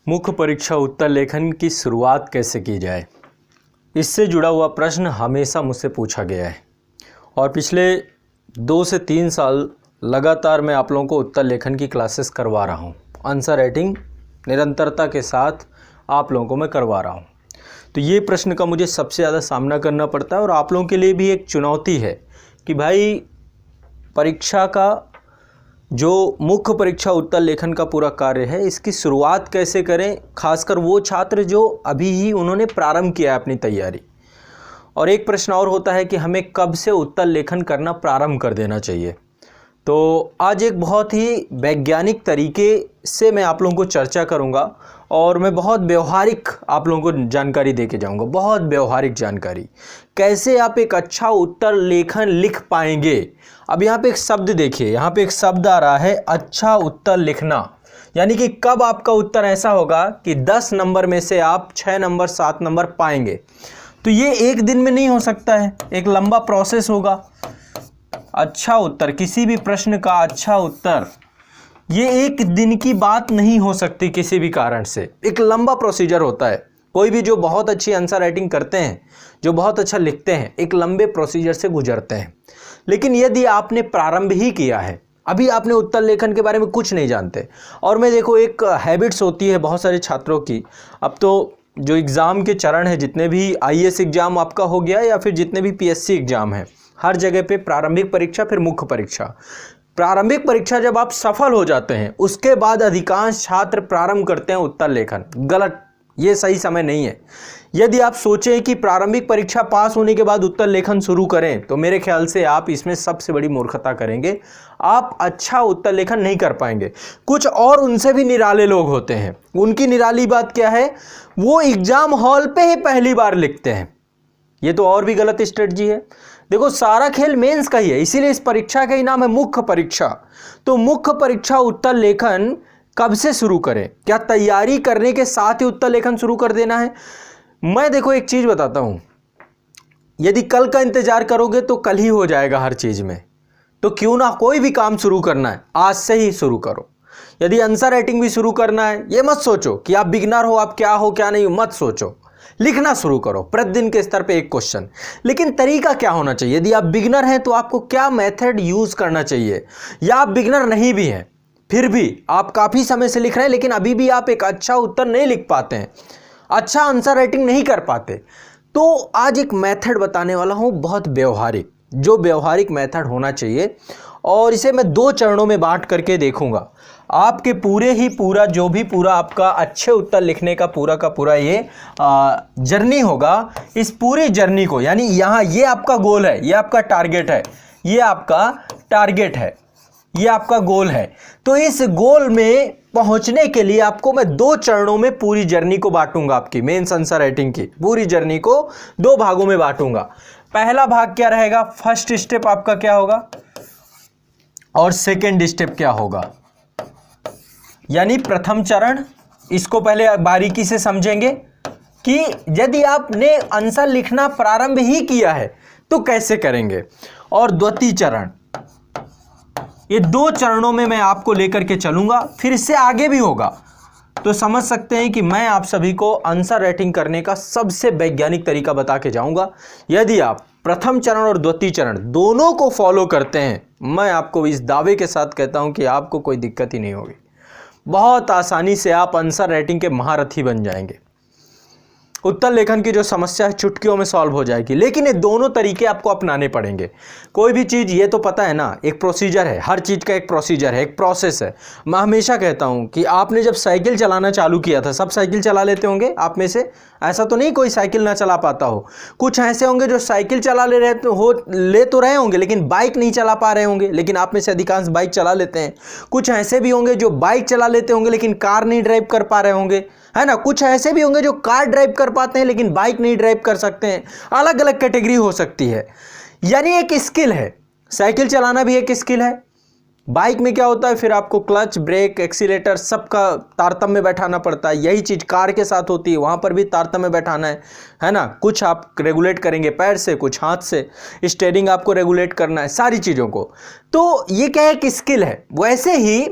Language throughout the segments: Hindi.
मुख्य परीक्षा उत्तर लेखन की शुरुआत कैसे की जाए, इससे जुड़ा हुआ प्रश्न हमेशा मुझसे पूछा गया है और पिछले 2 से 3 साल लगातार मैं आप लोगों को उत्तर लेखन की क्लासेस करवा रहा हूँ। आंसर राइटिंग निरंतरता के साथ आप लोगों को मैं करवा रहा हूँ। तो ये प्रश्न का मुझे सबसे ज़्यादा सामना करना पड़ता है और आप लोगों के लिए भी एक चुनौती है कि भाई परीक्षा का जो मुख्य परीक्षा उत्तर लेखन का पूरा कार्य है, इसकी शुरुआत कैसे करें, खासकर वो छात्र जो अभी ही उन्होंने प्रारंभ किया है अपनी तैयारी। और एक प्रश्न और होता है कि हमें कब से उत्तर लेखन करना प्रारंभ कर देना चाहिए। तो आज एक बहुत ही वैज्ञानिक तरीके से मैं आप लोगों को चर्चा करूंगा और मैं बहुत व्यवहारिक आप लोगों को जानकारी देके जाऊंगा। बहुत व्यवहारिक जानकारी, कैसे आप एक अच्छा उत्तर लेखन लिख पाएंगे। अब यहाँ पे एक शब्द देखिए, यहाँ पे एक शब्द आ रहा है अच्छा उत्तर लिखना, यानी कि कब आपका उत्तर ऐसा होगा कि 10 नंबर में से आप 6 नंबर 7 नंबर पाएंगे। तो ये एक दिन में नहीं हो सकता है, एक लंबा प्रोसेस होगा। अच्छा उत्तर, किसी भी प्रश्न का अच्छा उत्तर, ये एक दिन की बात नहीं हो सकती किसी भी कारण से। एक लंबा प्रोसीजर होता है। कोई भी जो बहुत अच्छी आंसर राइटिंग करते हैं, जो बहुत अच्छा लिखते हैं, एक लंबे प्रोसीजर से गुजरते हैं। लेकिन यदि आपने प्रारंभ ही किया है, अभी आपने उत्तर लेखन के बारे में कुछ नहीं जानते, और मैं देखो एक हैबिट्स होती है बहुत सारे छात्रों की। अब तो जो एग्ज़ाम के चरण है, जितने भी आईएएस एग्ज़ाम आपका हो गया या फिर जितने भी पीएससी एग्ज़ाम है, हर जगह पे प्रारंभिक परीक्षा फिर मुख्य परीक्षा। प्रारंभिक परीक्षा जब आप सफल हो जाते हैं, उसके बाद अधिकांश छात्र प्रारंभ करते हैं उत्तर लेखन। गलत, ये सही समय नहीं है। यदि आप सोचें कि प्रारंभिक परीक्षा पास होने के बाद उत्तर लेखन शुरू करें, तो मेरे ख्याल से आप इसमें सबसे बड़ी मूर्खता करेंगे। आप अच्छा उत्तर लेखन नहीं कर पाएंगे। कुछ और उनसे भी निराले लोग होते हैं। उनकी निराली बात क्या है, वो एग्जाम हॉल पे ही पहली बार लिखते हैं। ये तो और भी गलत स्ट्रेटजी है। देखो, सारा खेल मेंस का ही है, इसीलिए इस परीक्षा का ही नाम है मुख्य परीक्षा। तो मुख्य परीक्षा उत्तर लेखन कब से शुरू करें? क्या तैयारी करने के साथ ही उत्तर लेखन शुरू कर देना है? मैं देखो एक चीज बताता हूं, यदि कल का इंतजार करोगे तो कल ही हो जाएगा हर चीज में। तो क्यों ना कोई भी काम शुरू करना है, आज से ही शुरू करो। यदि आंसर राइटिंग भी शुरू करना है, ये मत सोचो कि आप बिगिनर हो, आप क्या हो क्या नहीं हो, मत सोचो। लिखना शुरू करो प्रतिदिन के स्तर पे एक क्वेश्चन। लेकिन तरीका क्या होना चाहिए? यदि आप बिगिनर हैं तो आपको क्या मेथड यूज करना चाहिए, या आप बिगिनर नहीं भी हैं फिर भी आप काफी समय से लिख रहे हैं लेकिन अभी भी आप एक अच्छा उत्तर नहीं लिख पाते हैं, अच्छा आंसर राइटिंग नहीं कर पाते, तो आज एक मेथड बताने वाला हूं, बहुत व्यवहारिक, जो व्यवहारिक मेथड होना चाहिए। और इसे मैं 2 चरणों में बांट करके देखूंगा। आपके पूरा जो भी पूरा आपका अच्छे उत्तर लिखने का पूरा ये जर्नी होगा, इस पूरी जर्नी को, यानी यहाँ ये आपका गोल है, ये आपका टारगेट है, ये आपका टारगेट है, ये आपका गोल है। तो इस गोल में पहुंचने के लिए आपको मैं 2 चरणों में पूरी जर्नी को बांटूंगा। आपकी मेंस आंसर राइटिंग की पूरी जर्नी को 2 भागों में बांटूंगा। पहला भाग क्या रहेगा, फर्स्ट स्टेप आपका क्या होगा और सेकेंड स्टेप क्या होगा, यानी प्रथम चरण। इसको पहले बारीकी से समझेंगे कि यदि आपने आंसर लिखना प्रारंभ ही किया है तो कैसे करेंगे, और द्वितीय चरण। ये 2 चरणों में मैं आपको लेकर के चलूंगा, फिर इससे आगे भी होगा। तो समझ सकते हैं कि मैं आप सभी को आंसर राइटिंग करने का सबसे वैज्ञानिक तरीका बता के जाऊंगा। यदि आप प्रथम चरण और द्वितीय चरण दोनों को फॉलो करते हैं, मैं आपको इस दावे के साथ कहता हूं कि आपको कोई दिक्कत ही नहीं होगी। बहुत आसानी से आप आंसर राइटिंग के महारथी बन जाएंगे। उत्तर लेखन की जो समस्या है चुटकियों में सॉल्व हो जाएगी। लेकिन ये दोनों तरीके आपको अपनाने पड़ेंगे। कोई भी चीज़, ये तो पता है ना, एक प्रोसीजर है, हर चीज़ का एक प्रोसीजर है, एक प्रोसेस है। मैं हमेशा कहता हूँ कि आपने जब साइकिल चलाना चालू किया था, सब साइकिल चला लेते होंगे आप में से, ऐसा तो नहीं कोई साइकिल ना चला पाता हो। कुछ ऐसे होंगे जो साइकिल चला ले तो रहे होंगे लेकिन बाइक नहीं चला पा रहे होंगे, लेकिन आप में से अधिकांश बाइक चला लेते हैं। कुछ ऐसे भी होंगे जो बाइक चला लेते होंगे लेकिन कार नहीं ड्राइव कर पा रहे होंगे, है ना। कुछ ऐसे भी होंगे जो कार ड्राइव कर पाते हैं लेकिन बाइक नहीं ड्राइव कर सकते हैं। अलग अलग कैटेगरी हो सकती है, यानी एक स्किल है। साइकिल चलाना भी एक स्किल है। बाइक में क्या होता है, फिर आपको क्लच, ब्रेक, एक्सीलेटर सबका तारतम्य बैठाना पड़ता है। यही चीज़ कार के साथ होती है, वहाँ पर भी तारतम्य बैठाना है ना। कुछ आप रेगुलेट करेंगे पैर से, कुछ हाथ से, स्टीयरिंग आपको रेगुलेट करना है, सारी चीज़ों को। तो ये क्या है, एक स्किल है। वैसे ही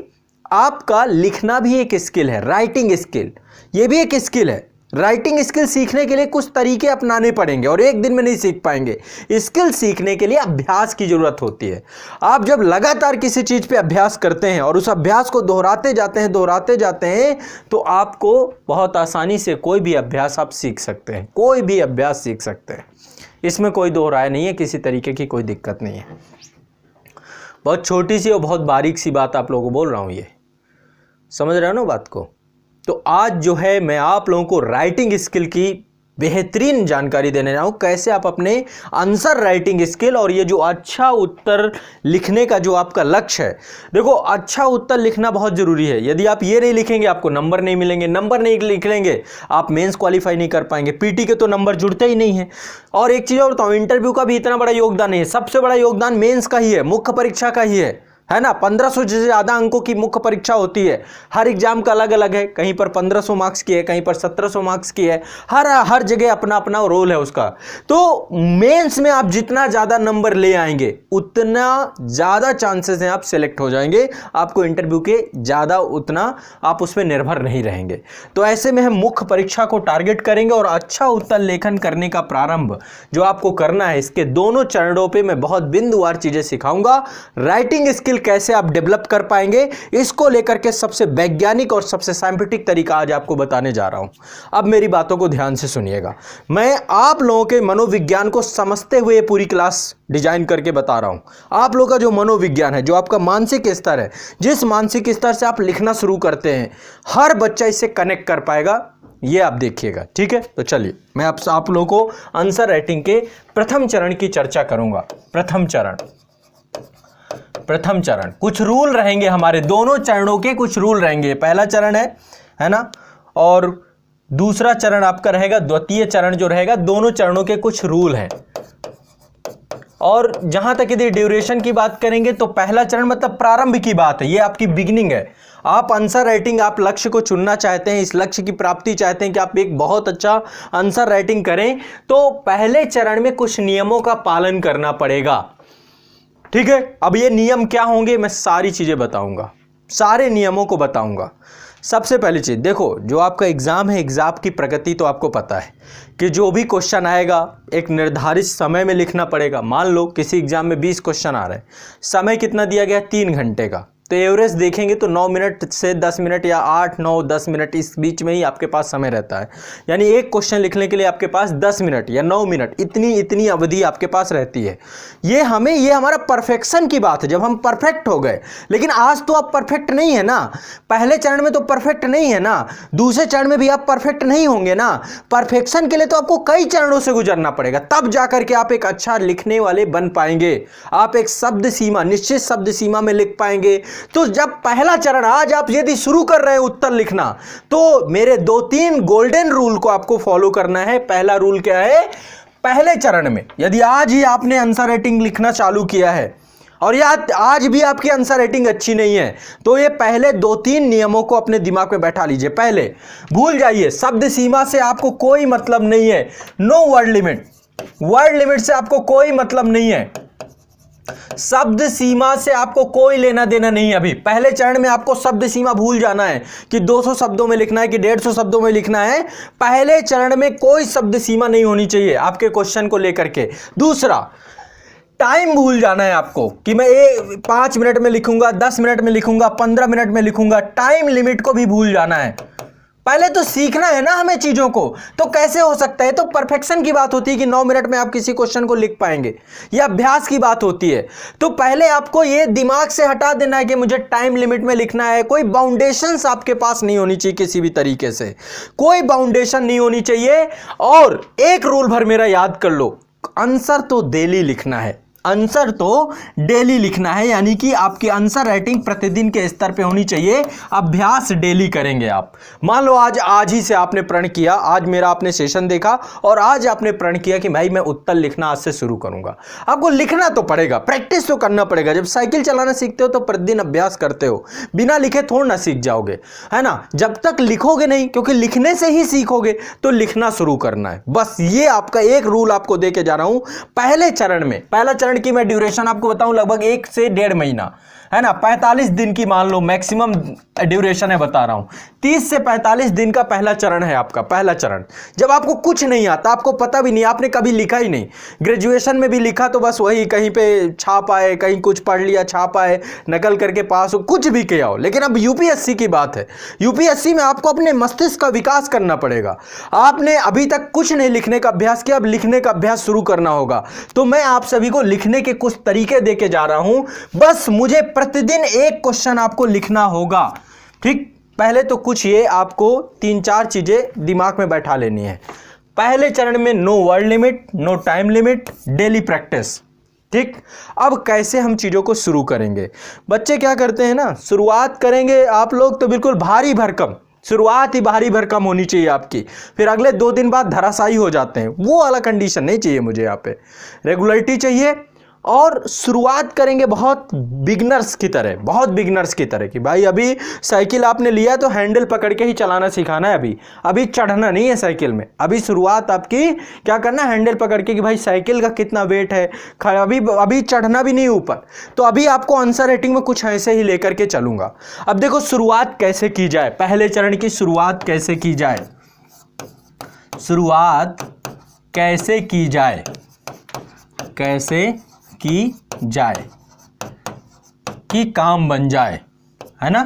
आपका लिखना भी एक स्किल है, राइटिंग स्किल। ये भी एक स्किल है। राइटिंग स्किल सीखने के लिए कुछ तरीके अपनाने पड़ेंगे और एक दिन में नहीं सीख पाएंगे। स्किल सीखने के लिए अभ्यास की जरूरत होती है। आप जब लगातार किसी चीज पे अभ्यास करते हैं और उस अभ्यास को दोहराते जाते हैं तो आपको बहुत आसानी से कोई भी अभ्यास आप सीख सकते हैं, कोई भी अभ्यास सीख सकते हैं। इसमें कोई दो राय नहीं है, किसी तरीके की कोई दिक्कत नहीं है। बहुत छोटी सी और बहुत बारीक सी बात आप लोगों को बोल रहा हूं, ये समझ रहे हो ना बात को। तो आज जो है मैं आप लोगों को राइटिंग स्किल की बेहतरीन जानकारी देने रहा हूं, कैसे आप अपने आंसर राइटिंग स्किल और ये जो अच्छा उत्तर लिखने का जो आपका लक्ष्य है। देखो, अच्छा उत्तर लिखना बहुत जरूरी है। यदि आप ये नहीं लिखेंगे आपको नंबर नहीं मिलेंगे, नंबर नहीं लिखेंगे आप मेंस क्वालिफाई नहीं कर पाएंगे, पीटी के तो नंबर जुड़ते ही नहीं है। और एक चीज़ और बताऊं, इंटरव्यू का भी इतना बड़ा योगदान नहीं है, सबसे बड़ा योगदान मेंस का ही है, मुख्य परीक्षा का ही है ना। 1500 से ज़्यादा अंकों की मुख्य परीक्षा होती है। हर एग्जाम का अलग अलग है, कहीं पर 1500 मार्क्स की है, कहीं पर 1700 मार्क्स की है। हर जगह अपना अपना रोल है उसका। तो मेंस में आप जितना ज़्यादा नंबर ले आएंगे उतना ज़्यादा चांसेस हैं आप सेलेक्ट हो जाएंगे। आपको इंटरव्यू के ज़्यादा उतना आप उस पर निर्भर नहीं रहेंगे। तो ऐसे में हम मुख्य परीक्षा को टारगेट करेंगे और अच्छा उत्तर लेखन करने का प्रारंभ जो आपको करना है, इसके दोनों चरणों पर मैं बहुत बिंदुवार चीज़ें सिखाऊंगा। राइटिंग स्किल कैसे आप डेवलप कर पाएंगे, इसको लेकर के सबसे वैज्ञानिक और सबसे साइंटिफिक तरीका आज आपको बताने जा रहा हूं। अब मेरी बातों को ध्यान से सुनिएगा। मैं आप लोगों के मनोविज्ञान को समझते हुए पूरी क्लास डिजाइन करके बता रहा हूं। आप लोगों का जो मनोविज्ञान है, जो आपका मानसिक स्तर है, जिस मानसिक स्तर से आप लिखना शुरू करते हैं, हर बच्चा इससे कनेक्ट कर पाएगा, ये आप देखिएगा। ठीक है, तो चलिए मैं आप लोगों को आंसर राइटिंग के प्रथम चरण की चर्चा करूंगा। प्रथम चरण, कुछ रूल रहेंगे हमारे, दोनों चरणों के कुछ रूल रहेंगे। पहला चरण है ना, और दूसरा चरण आपका रहेगा, द्वितीय चरण जो रहेगा, दोनों चरणों के कुछ रूल हैं। और जहां तक यदि ड्यूरेशन की बात करेंगे तो पहला चरण मतलब प्रारंभ की बात है, ये आपकी बिगिनिंग है। आप आंसर राइटिंग, आप लक्ष्य को चुनना चाहते हैं, इस लक्ष्य की प्राप्ति चाहते हैं कि आप एक बहुत अच्छा आंसर राइटिंग करें, तो पहले चरण में कुछ नियमों का पालन करना पड़ेगा। ठीक है, अब ये नियम क्या होंगे मैं सारी चीजें बताऊंगा, सारे नियमों को बताऊंगा। सबसे पहली चीज देखो, जो आपका एग्जाम है, एग्जाम की प्रगति तो आपको पता है कि जो भी क्वेश्चन आएगा एक निर्धारित समय में लिखना पड़ेगा। मान लो किसी एग्जाम में 20 क्वेश्चन आ रहे हैं, समय कितना दिया गया, 3 घंटे का, तो एवरेज देखेंगे तो 9 मिनट से 10 मिनट या 8, 9, 10 मिनट इस बीच में ही आपके पास समय रहता है। यानी एक क्वेश्चन लिखने के लिए आपके पास 10 मिनट या 9 मिनट इतनी अवधि आपके पास रहती है। ये हमारा परफेक्शन की बात है, जब हम परफेक्ट हो गए। लेकिन आज तो आप परफेक्ट नहीं है ना, पहले चरण में तो परफेक्ट नहीं है ना, दूसरे चरण में भी आप परफेक्ट नहीं होंगे ना। परफेक्शन के लिए तो आपको कई चरणों से गुजरना पड़ेगा, तब जाकर के आप एक अच्छा लिखने वाले बन पाएंगे। आप एक शब्द सीमा, निश्चित शब्द सीमा में लिख पाएंगे। तो जब पहला चरण, आज आप यदि शुरू कर रहे हैं उत्तर लिखना, तो मेरे 2-3 गोल्डन रूल को आपको फॉलो करना है। पहला रूल क्या है, पहले चरण में यदि आज ही आपने आंसर राइटिंग लिखना चालू किया है और यार आज भी आपकी आंसर राइटिंग अच्छी नहीं है, तो ये पहले 2-3 नियमों को अपने दिमाग में बैठा लीजिए। पहले भूल जाइए, शब्द सीमा से आपको कोई मतलब नहीं है। No word limit, word limit से आपको कोई मतलब नहीं है, शब्द सीमा से आपको कोई लेना देना नहीं है। अभी पहले चरण में आपको शब्द सीमा भूल जाना है कि 200 शब्दों में लिखना है कि 150 शब्दों में लिखना है। पहले चरण में कोई शब्द सीमा नहीं होनी चाहिए आपके क्वेश्चन को लेकर के। दूसरा, टाइम भूल जाना है आपको कि मैं 5 मिनट में लिखूंगा, 10 मिनट में लिखूंगा, 15 मिनट में लिखूंगा। टाइम लिमिट को भी भूल जाना है। पहले तो सीखना है ना हमें चीजों को, तो कैसे हो सकता है। तो परफेक्शन की बात होती है कि 9 मिनट में आप किसी क्वेश्चन को लिख पाएंगे, यह अभ्यास की बात होती है। तो पहले आपको ये दिमाग से हटा देना है कि मुझे टाइम लिमिट में लिखना है। कोई बाउंडेशंस आपके पास नहीं होनी चाहिए, किसी भी तरीके से कोई बाउंडेशन नहीं होनी चाहिए। और एक रूल भर मेरा याद कर लो, आंसर तो डेली लिखना है, आंसर तो डेली लिखना है। यानी कि आपकी आंसर राइटिंग प्रतिदिन के स्तर पे होनी चाहिए। अभ्यास डेली करेंगे आप। मान लो आज ही से आपने प्रण किया, आज मेरा आपने सेशन देखा और आज आपने प्रण किया कि भाई मैं उत्तर लिखना आज से शुरू करूंगा। आपको लिखना तो पड़ेगा, प्रैक्टिस तो करना पड़ेगा। जब साइकिल चलाना सीखते हो तो प्रतिदिन अभ्यास करते हो, बिना लिखे थोड़ा ना सीख जाओगे, है ना। जब तक लिखोगे नहीं, क्योंकि लिखने से ही सीखोगे, तो लिखना शुरू करना है। बस ये आपका एक रूल आपको दे के जा रहा हूं। पहले चरण में, पहला चरण की मैं ड्यूरेशन आपको बताऊं, लगभग 1 से 1.5 महीना। है ना। 45 दिन की मान लो मैक्सिमम ड्यूरेशन है, बता रहा हूं 30 से 45 दिन का पहला चरण है आपका। पहला चरण जब आपको कुछ नहीं आता, आपको पता भी नहीं, आपने कभी लिखा ही नहीं, ग्रेजुएशन में भी लिखा तो बस वही कहीं पे छाप आए, कहीं कुछ पढ़ लिया छाप आए, नकल करके पास हो, कुछ भी किया हो। लेकिन अब यूपीएससी की बात है, यूपीएससी में आपको अपने मस्तिष्क का विकास करना पड़ेगा। आपने अभी तक कुछ नहीं लिखने का अभ्यास किया, अब लिखने का अभ्यास शुरू करना होगा। तो मैं आप सभी को लिखने के कुछ तरीके देके जा रहा हूं, बस मुझे प्रतिदिन एक क्वेश्चन आपको लिखना होगा। ठीक, पहले तो कुछ ये आपको 3-4 चीजें दिमाग में बैठा लेनी है। पहले चरण में no word limit, no time limit, daily practice. ठीक, अब कैसे हम चीजों को शुरू करेंगे। बच्चे क्या करते हैं ना, शुरुआत करेंगे आप लोग तो बिल्कुल भारी भरकम, शुरुआत ही भारी भरकम होनी चाहिए आपकी, फिर अगले 2 दिन बाद धराशायी हो जाते हैं। वो वाला कंडीशन नहीं चाहिए मुझे, यहाँ पे रेगुलरिटी चाहिए। और शुरुआत करेंगे बहुत बिगनर्स की तरह, बहुत बिगनर्स की तरह कि भाई अभी साइकिल आपने लिया तो हैंडल पकड़ के ही चलाना सिखाना है, अभी चढ़ना नहीं है साइकिल में। अभी शुरुआत आपकी क्या करना है, हैंडल पकड़ के कि भाई साइकिल का कितना वेट है, अभी चढ़ना भी नहीं ऊपर। तो अभी आपको आंसर राइटिंग में कुछ ऐसे ही लेकर के चलूंगा। अब देखो शुरुआत कैसे की जाए, पहले चरण की शुरुआत कैसे की जाए, शुरुआत कैसे की जाए, कैसे की जाए कि काम बन जाए, है ना।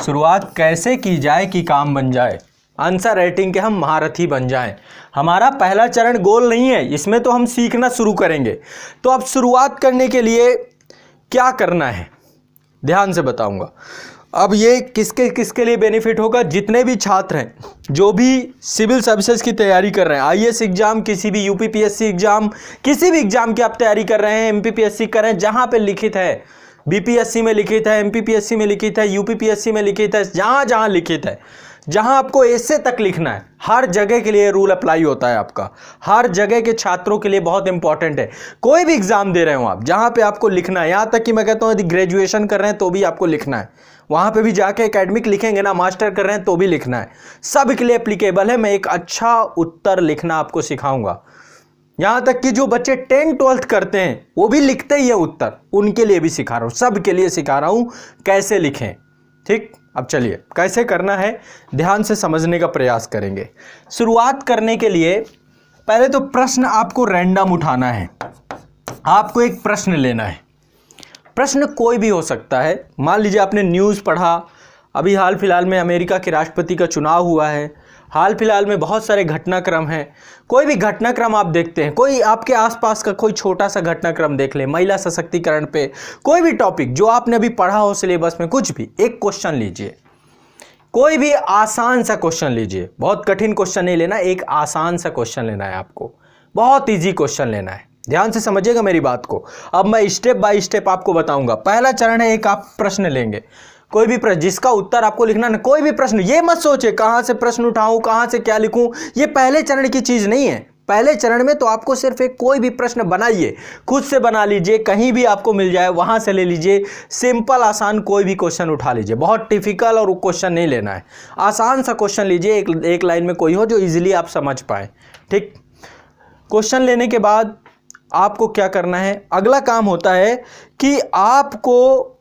शुरुआत कैसे की जाए कि काम बन जाए, आंसर राइटिंग के हम महारथी बन जाएं। हमारा पहला चरण गोल नहीं है, इसमें तो हम सीखना शुरू करेंगे। तो अब शुरुआत करने के लिए क्या करना है, ध्यान से बताऊंगा। अब ये किसके किसके लिए बेनिफिट होगा, जितने भी छात्र हैं, जो भी सिविल सर्विसेज की तैयारी कर रहे हैं, आईएएस एग्जाम, किसी भी यूपीपीएससी एग्जाम, किसी भी एग्जाम की आप तैयारी कर रहे हैं, एमपीपीएससी कर रहे हैं, जहां पे लिखित है, बीपीएससी में लिखित है, एमपीपीएससी में लिखित है, यूपीपीएससी में लिखित है, जहां जहां लिखित है, जहां आपको ऐसे तक लिखना है, हर जगह के लिए रूल अप्लाई होता है आपका, हर जगह के छात्रों के लिए बहुत इंपॉर्टेंट है। कोई भी एग्जाम दे रहे हो आप, जहां पे आपको लिखना है, यहां तक कि मैं कहता हूं यदि ग्रेजुएशन कर रहे हैं तो भी आपको लिखना है, वहां पे भी जाके एकेडमिक लिखेंगे ना, मास्टर कर रहे हैं तो भी लिखना है, सब के लिए एप्लीकेबल है। मैं एक अच्छा उत्तर लिखना आपको सिखाऊंगा। यहां तक कि जो बच्चे 10th-12th करते हैं वो भी लिखते ही है उत्तर, उनके लिए भी सिखा रहा हूं, सब के लिए सिखा रहा हूं कैसे लिखें। ठीक, अब चलिए कैसे करना है, ध्यान से समझने का प्रयास करेंगे। शुरुआत करने के लिए पहले तो प्रश्न आपको रैंडम उठाना है। आपको एक प्रश्न लेना है, प्रश्न कोई भी हो सकता है। मान लीजिए आपने न्यूज़ पढ़ा, अभी हाल फिलहाल में अमेरिका के राष्ट्रपति का चुनाव हुआ है, हाल फिलहाल में बहुत सारे घटनाक्रम हैं, कोई भी घटनाक्रम आप देखते हैं, कोई आपके आसपास का कोई छोटा सा घटनाक्रम देख लें, महिला सशक्तिकरण पे, कोई भी टॉपिक जो आपने अभी पढ़ा हो सिलेबस में, कुछ भी एक क्वेश्चन लीजिए, कोई भी आसान सा क्वेश्चन लीजिए, बहुत कठिन क्वेश्चन नहीं लेना, एक आसान सा क्वेश्चन लेना है आपको, बहुत ईजी क्वेश्चन लेना है। ध्यान से समझिएगा मेरी बात को, अब मैं स्टेप बाय स्टेप आपको बताऊंगा। पहला चरण है, एक आप प्रश्न लेंगे, कोई भी प्रश्न जिसका उत्तर आपको लिखना ना, कोई भी प्रश्न, ये मत सोचे कहां से प्रश्न उठाऊं, कहां से क्या लिखूं, ये पहले चरण की चीज नहीं है। पहले चरण में तो आपको सिर्फ एक कोई भी प्रश्न बनाइए, खुद से बना लीजिए, कहीं भी आपको मिल जाए वहां से ले लीजिए, सिंपल आसान कोई भी क्वेश्चन उठा लीजिए, बहुत टिपिकल और क्वेश्चन नहीं लेना है, आसान सा क्वेश्चन लीजिए, एक लाइन में कोई हो जो इजीली आप समझ पाए। ठीक, क्वेश्चन लेने के बाद आपको क्या करना है, अगला काम होता है कि आपको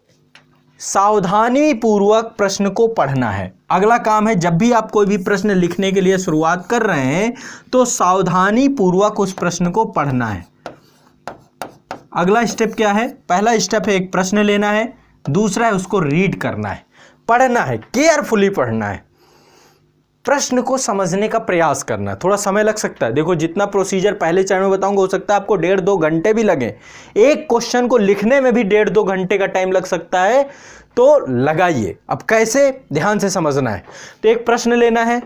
सावधानी पूर्वक प्रश्न को पढ़ना है। अगला काम है, जब भी आप कोई भी प्रश्न लिखने के लिए शुरुआत कर रहे हैं तो सावधानी पूर्वक उस प्रश्न को पढ़ना है। अगला स्टेप क्या है, पहला स्टेप है एक प्रश्न लेना है, दूसरा है उसको रीड करना है, पढ़ना है, केयरफुली पढ़ना है, प्रश्न को समझने का प्रयास करना है। थोड़ा समय लग सकता है, देखो जितना प्रोसीजर पहले चरण में बताऊंगा हो सकता है आपको 1.5-2 घंटे भी लगे, एक क्वेश्चन को लिखने में भी 1.5-2 घंटे का टाइम लग सकता है, तो लगाइए। अब कैसे, ध्यान से समझना है। तो एक प्रश्न लेना है,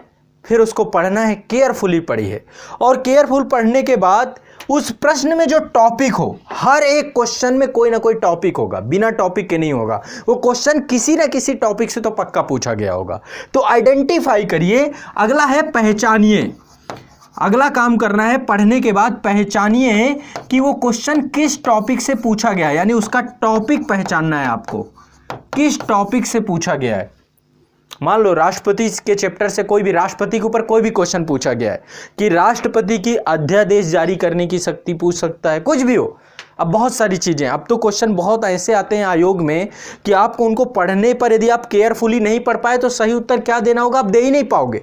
फिर उसको पढ़ना है, केयरफुली पढ़िए, और केयरफुल पढ़ने के बाद उस प्रश्न में जो टॉपिक हो, हर एक क्वेश्चन में कोई ना कोई टॉपिक होगा, बिना टॉपिक के नहीं होगा, वो क्वेश्चन किसी ना किसी टॉपिक से तो पक्का पूछा गया होगा, तो आइडेंटिफाई करिए। अगला है पहचानिए, अगला काम करना है, पढ़ने के बाद पहचानिए कि वो क्वेश्चन किस टॉपिक से पूछा गया है, यानी उसका टॉपिक पहचानना है आपको, किस टॉपिक से पूछा गया है। मान लो राष्ट्रपति के चैप्टर से कोई भी, राष्ट्रपति के ऊपर कोई भी क्वेश्चन पूछा गया है कि राष्ट्रपति की अध्यादेश जारी करने की शक्ति पूछ सकता है, कुछ भी हो, अब बहुत सारी चीज़ें, अब तो क्वेश्चन बहुत ऐसे आते हैं आयोग में कि आपको उनको पढ़ने पर यदि आप केयरफुली नहीं पढ़ पाए तो सही उत्तर क्या देना होगा आप दे ही नहीं पाओगे।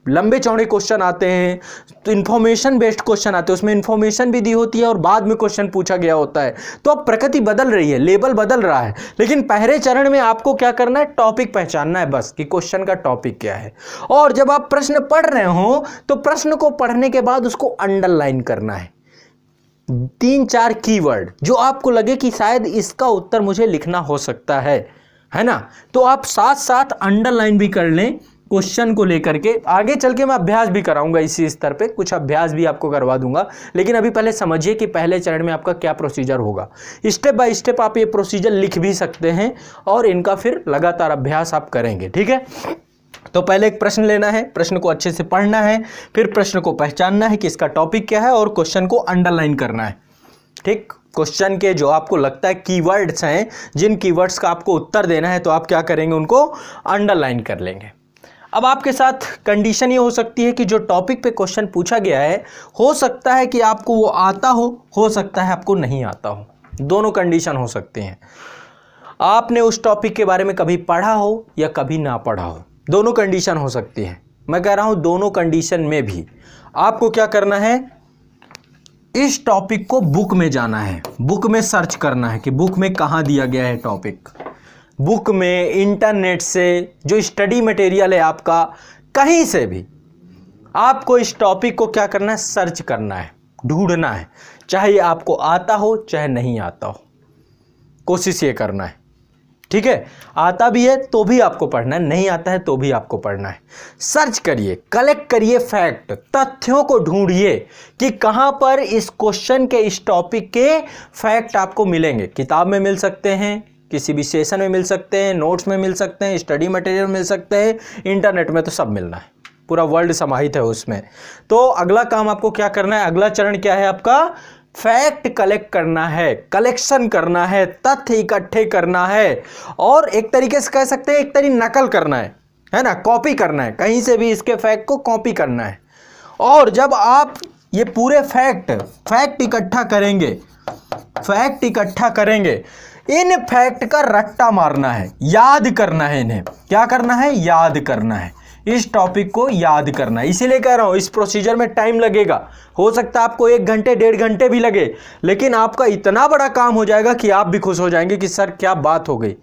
लंबे चौड़े क्वेश्चन आते हैं, तो इन्फॉर्मेशन बेस्ड क्वेश्चन आते हैं, उसमें इन्फॉर्मेशन भी दी होती है और बाद में क्वेश्चन पूछा गया होता है। तो अब प्रकृति बदल रही है, लेवल बदल रहा है, लेकिन पहले चरण में आपको क्या करना है, टॉपिक पहचानना है बस कि क्वेश्चन का टॉपिक क्या है। और जब आप प्रश्न पढ़ रहे हो तो प्रश्न को पढ़ने के बाद उसको अंडरलाइन करना है, 3-4 कीवर्ड जो आपको लगे कि शायद इसका उत्तर मुझे लिखना हो सकता है ना, तो आप साथ साथ अंडरलाइन भी कर लें क्वेश्चन को लेकर के। आगे चल के मैं अभ्यास भी कराऊंगा इसी स्तर पे, कुछ अभ्यास भी आपको करवा दूंगा, लेकिन अभी पहले समझिए कि पहले चरण में आपका क्या प्रोसीजर होगा। स्टेप बाय स्टेप आप ये प्रोसीजर लिख भी सकते हैं और इनका फिर लगातार अभ्यास आप करेंगे, ठीक है। तो पहले एक प्रश्न लेना है, प्रश्न को अच्छे से पढ़ना है, फिर प्रश्न को पहचानना है कि इसका टॉपिक क्या है और क्वेश्चन को अंडरलाइन करना है, ठीक। क्वेश्चन के जो आपको लगता है कीवर्ड्स हैं, जिन कीवर्ड्स का आपको उत्तर देना है, तो आप क्या करेंगे, उनको अंडरलाइन कर लेंगे। अब आपके साथ कंडीशन ये हो सकती है कि जो टॉपिक पे क्वेश्चन पूछा गया है, हो सकता है कि आपको वो आता हो सकता है आपको नहीं आता हो, दोनों कंडीशन हो सकते हैं। आपने उस टॉपिक के बारे में कभी पढ़ा हो या कभी ना पढ़ा हो, दोनों कंडीशन हो सकती है। मैं कह रहा हूं दोनों कंडीशन में भी आपको क्या करना है, इस टॉपिक को बुक में जाना है, बुक में सर्च करना है कि बुक में कहाँ दिया गया है टॉपिक। बुक में, इंटरनेट से, जो स्टडी मटेरियल है आपका, कहीं से भी आपको इस टॉपिक को क्या करना है, सर्च करना है, ढूंढना है, चाहे आपको आता हो चाहे नहीं आता हो, कोशिश ये करना है, ठीक है। आता भी है तो भी आपको पढ़ना है, नहीं आता है तो भी आपको पढ़ना है। सर्च करिए, कलेक्ट करिए फैक्ट, तथ्यों को ढूंढिए कि कहां पर इस क्वेश्चन के, इस टॉपिक के फैक्ट आपको मिलेंगे। किताब में मिल सकते हैं, किसी भी सेशन में मिल सकते हैं, नोट्स में मिल सकते हैं, स्टडी मटेरियल मिल सकते हैं, इंटरनेट में तो सब मिलना है, पूरा वर्ल्ड समाहित है उसमें। तो अगला काम आपको क्या करना है, अगला चरण क्या है आपका, फैक्ट कलेक्ट करना है, कलेक्शन करना है, तथ्य इकट्ठे करना है, और एक तरीके से कह सकते हैं एक तरीके नकल करना है ना, कॉपी करना है, कहीं से भी इसके फैक्ट को कॉपी करना है। और जब आप ये पूरे फैक्ट इकट्ठा करेंगे, इन फैक्ट का रट्टा मारना है, याद करना है, इन्हें क्या करना है, याद करना है, इस टॉपिक को याद करना है। इसीलिए कह रहा हूं इस प्रोसीजर में टाइम लगेगा, हो सकता है आपको 1 घंटे 1.5 घंटे भी लगे, लेकिन आपका इतना बड़ा काम हो जाएगा कि आप भी खुश हो जाएंगे कि सर क्या बात हो गई।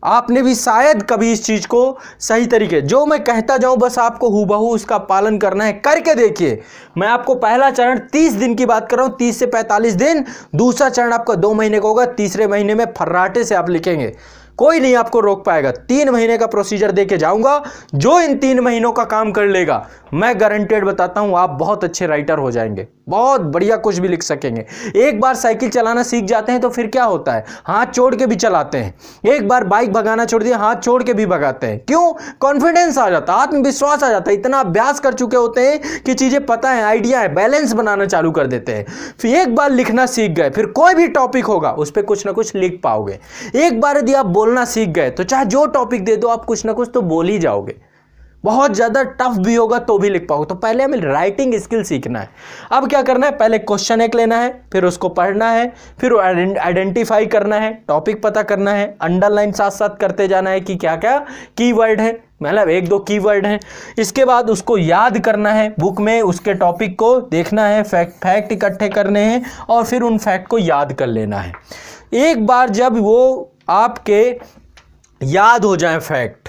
आपने भी शायद कभी इस चीज को सही तरीके, जो मैं कहता जाऊं बस आपको हूबहू उसका पालन करना है, करके देखिए। मैं आपको पहला चरण 30 दिन की बात कर रहा हूं, 30 से 45 दिन, दूसरा चरण आपका 2 महीने का होगा, तीसरे महीने में फर्राटे से आप लिखेंगे, कोई नहीं आपको रोक पाएगा। 3 महीने का प्रोसीजर देके जाऊंगा, जो इन 3 महीनों का काम कर लेगा, मैं गारंटेड बताता हूं आप बहुत अच्छे राइटर हो जाएंगे, बहुत बढ़िया कुछ भी लिख सकेंगे। एक बार साइकिल चलाना सीख जाते हैं तो फिर क्या होता है, हाथ छोड़ के भी चलाते हैं। एक बार बाइक भगाना छोड़ दिया, हाथ छोड़ के भी भगाते हैं। क्यों? कॉन्फिडेंस आ जाता है, आत्मविश्वास आ जाता है, इतना अभ्यास कर चुके होते हैं कि चीजें पता है, आइडिया है, बैलेंस बनाना चालू कर देते हैं। फिर एक बार लिखना सीख गए, फिर कोई भी टॉपिक होगा उस पर कुछ ना कुछ लिख पाओगे। एक बार यदि आप बोलना सीख गए तो चाहे जो टॉपिक दे दो आप कुछ ना कुछ तो बोल ही जाओगे, बहुत ज्यादा टफ भी होगा तो भी लिख पाओगे। तो पहले हमें राइटिंग स्किल सीखना है। अब क्या करना है, पहले क्वेश्चन एक लेना है, फिर उसको पढ़ना है, फिर आइडेंटिफाई करना है, टॉपिक पता करना है, अंडरलाइन साथ साथ करते जाना है कि क्या क्या कीवर्ड है, मतलब 1-2 कीवर्ड हैं। इसके बाद उसको याद करना है, बुक में उसके टॉपिक को देखना है, फैक्ट इकट्ठे करने हैं और फिर उन फैक्ट को याद कर लेना है। एक बार जब वो आपके याद हो जाए फैक्ट,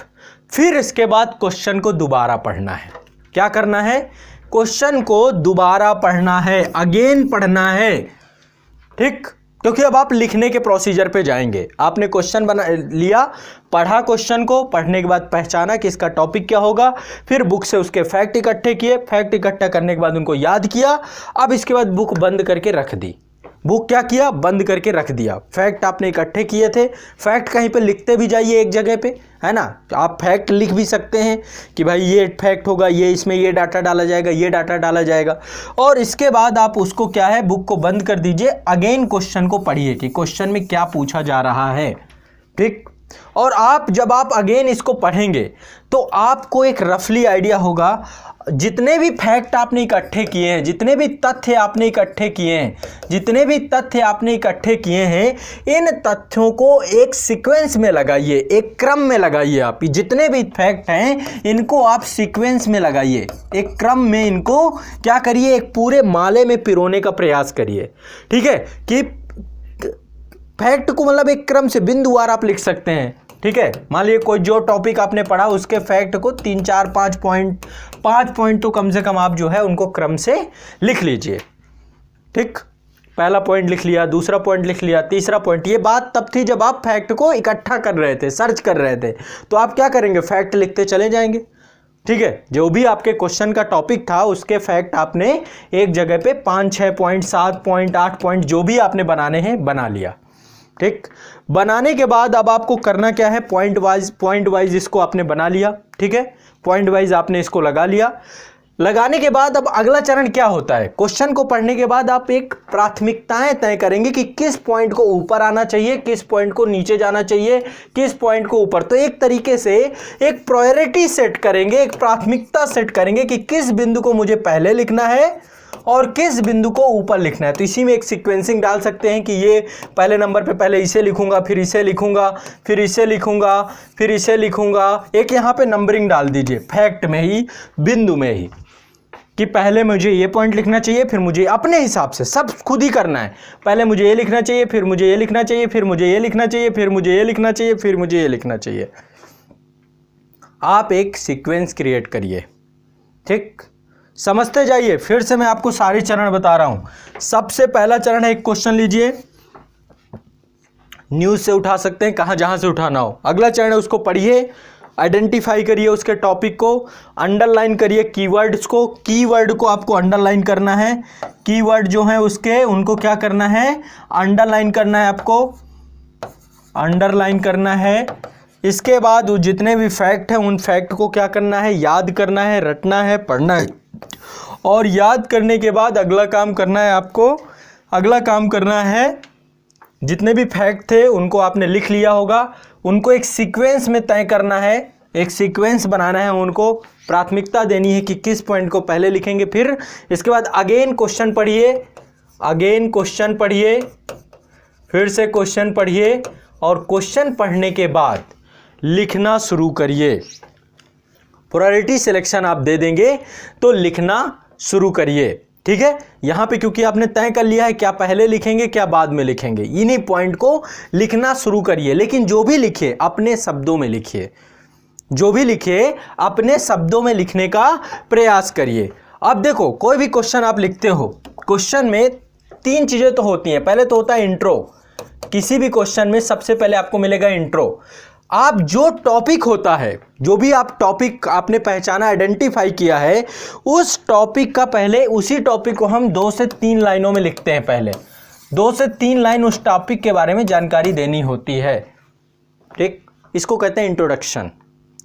फिर इसके बाद क्वेश्चन को दोबारा पढ़ना है। क्या करना है, क्वेश्चन को दोबारा पढ़ना है, अगेन पढ़ना है, ठीक। क्योंकि अब आप लिखने के प्रोसीजर पे जाएंगे। आपने क्वेश्चन बना लिया, पढ़ा, क्वेश्चन को पढ़ने के बाद पहचाना कि इसका टॉपिक क्या होगा, फिर बुक से उसके फैक्ट इकट्ठे किए, फैक्ट इकट्ठा करने के बाद उनको याद किया। अब इसके बाद बुक बंद करके रख दी, बुक क्या किया, बंद करके रख दिया। फैक्ट आपने इकट्ठे किए थे, फैक्ट कहीं पे लिखते भी जाइए एक जगह पे, है ना। आप फैक्ट लिख भी सकते हैं कि भाई ये फैक्ट होगा, ये इसमें ये डाटा डाला जाएगा, ये डाटा डाला जाएगा। और इसके बाद आप उसको क्या है, बुक को बंद कर दीजिए, अगेन क्वेश्चन को पढ़िए कि क्वेश्चन में क्या पूछा जा रहा है, ठीक। और आप जब आप अगेन इसको पढ़ेंगे तो आपको एक रफली आइडिया होगा, जितने भी फैक्ट आपने इकट्ठे किए हैं, जितने भी तथ्य आपने इकट्ठे किए हैं, जितने भी तथ्य आपने इकट्ठे किए हैं, इन तथ्यों को एक सीक्वेंस में लगाइए, एक क्रम में लगाइए। आप जितने भी फैक्ट हैं इनको आप सीक्वेंस में लगाइए, एक क्रम में इनको क्या करिए, एक पूरे माले में पिरोने का प्रयास करिए। ठीक है, कि फैक्ट को मतलब एक क्रम से बिंदुवार आप लिख सकते हैं। ठीक है, मान लीजिए कोई जो टॉपिक आपने पढ़ा उसके फैक्ट को 3 4 5 पॉइंट तो कम से कम आप जो है उनको क्रम से लिख लीजिए। ठीक, पहला पॉइंट लिख लिया, दूसरा पॉइंट लिख लिया, तीसरा पॉइंट। ये बात तब थी जब आप फैक्ट को इकट्ठा कर रहे थे, सर्च कर रहे थे, तो आप क्या करेंगे, फैक्ट लिखते चले जाएंगे। ठीक है, जो भी आपके क्वेश्चन का टॉपिक था उसके फैक्ट आपने एक जगह पे 5 6 पॉइंट 7 पॉइंट 8 पॉइंट जो भी आपने बनाने हैं बना लिया। ठीक, बनाने के बाद अब आपको करना क्या है, पॉइंट वाइज इसको आपने बना लिया। ठीक है, पॉइंट वाइज आपने इसको लगा लिया। लगाने के बाद अब अगला चरण क्या होता है, क्वेश्चन को पढ़ने के बाद आप एक प्राथमिकताएं तय करेंगे कि किस पॉइंट को ऊपर आना चाहिए, किस पॉइंट को नीचे जाना चाहिए, किस पॉइंट को ऊपर। तो एक तरीके से एक प्रायोरिटी सेट करेंगे, एक प्राथमिकता सेट करेंगे कि किस बिंदु को मुझे पहले लिखना है और किस बिंदु को ऊपर लिखना है। तो इसी में एक सीक्वेंसिंग डाल सकते हैं कि ये पहले नंबर पे पहले इसे लिखूंगा, फिर इसे लिखूंगा, फिर इसे लिखूंगा, फिर इसे लिखूंगा। एक यहाँ पे नंबरिंग डाल दीजिए फैक्ट में ही, बिंदु में ही, कि पहले मुझे ये पॉइंट लिखना चाहिए, फिर मुझे अपने हिसाब से सब खुद ही करना है। पहले मुझे ये लिखना चाहिए, फिर मुझे ये लिखना चाहिए, फिर मुझे ये लिखना चाहिए, फिर मुझे ये लिखना चाहिए, फिर मुझे ये लिखना चाहिए। आप एक सीक्वेंस क्रिएट करिए। ठीक, समझते जाइए। फिर से मैं आपको सारे चरण बता रहा हूं। सबसे पहला चरण है, एक क्वेश्चन लीजिए, न्यूज से उठा सकते हैं, कहां जहां से उठाना हो। अगला चरण है उसको पढ़िए, आइडेंटिफाई करिए उसके टॉपिक को, अंडरलाइन करिए कीवर्ड्स को, कीवर्ड को आपको अंडरलाइन करना है। कीवर्ड जो है उसके उनको क्या करना है, अंडरलाइन करना है, आपको अंडरलाइन करना है। इसके बाद वो जितने भी फैक्ट हैं उन फैक्ट को क्या करना है, याद करना है, रटना है, पढ़ना है। और याद करने के बाद अगला काम करना है आपको, अगला काम करना है, जितने भी फैक्ट थे उनको आपने लिख लिया होगा, उनको एक सीक्वेंस में तय करना है, एक सीक्वेंस बनाना है, उनको प्राथमिकता देनी है कि किस पॉइंट को पहले लिखेंगे। फिर इसके बाद अगेन क्वेश्चन पढ़िए, अगेन क्वेश्चन पढ़िए, फिर से क्वेश्चन पढ़िए, और क्वेश्चन पढ़ने के बाद लिखना शुरू करिए। प्रायोरिटी सिलेक्शन आप दे देंगे तो लिखना शुरू करिए। ठीक है, यहां पे क्योंकि आपने तय कर लिया है क्या पहले लिखेंगे क्या बाद में लिखेंगे, इन्हीं पॉइंट को लिखना शुरू करिए। लेकिन जो भी लिखे अपने शब्दों में लिखिए, जो भी लिखे अपने शब्दों में लिखने का प्रयास करिए। अब देखो, कोई भी क्वेश्चन आप लिखते हो, क्वेश्चन में 3 चीजें तो होती हैं। पहले तो होता है इंट्रो, किसी भी क्वेश्चन में सबसे पहले आपको मिलेगा इंट्रो। आप जो टॉपिक होता है, जो भी आप टॉपिक आपने पहचाना, आइडेंटिफाई किया है, उस टॉपिक का पहले, उसी टॉपिक को हम 2 से 3 लाइनों में लिखते हैं। पहले 2 से 3 लाइन उस टॉपिक के बारे में जानकारी देनी होती है। ठीक, इसको कहते हैं इंट्रोडक्शन।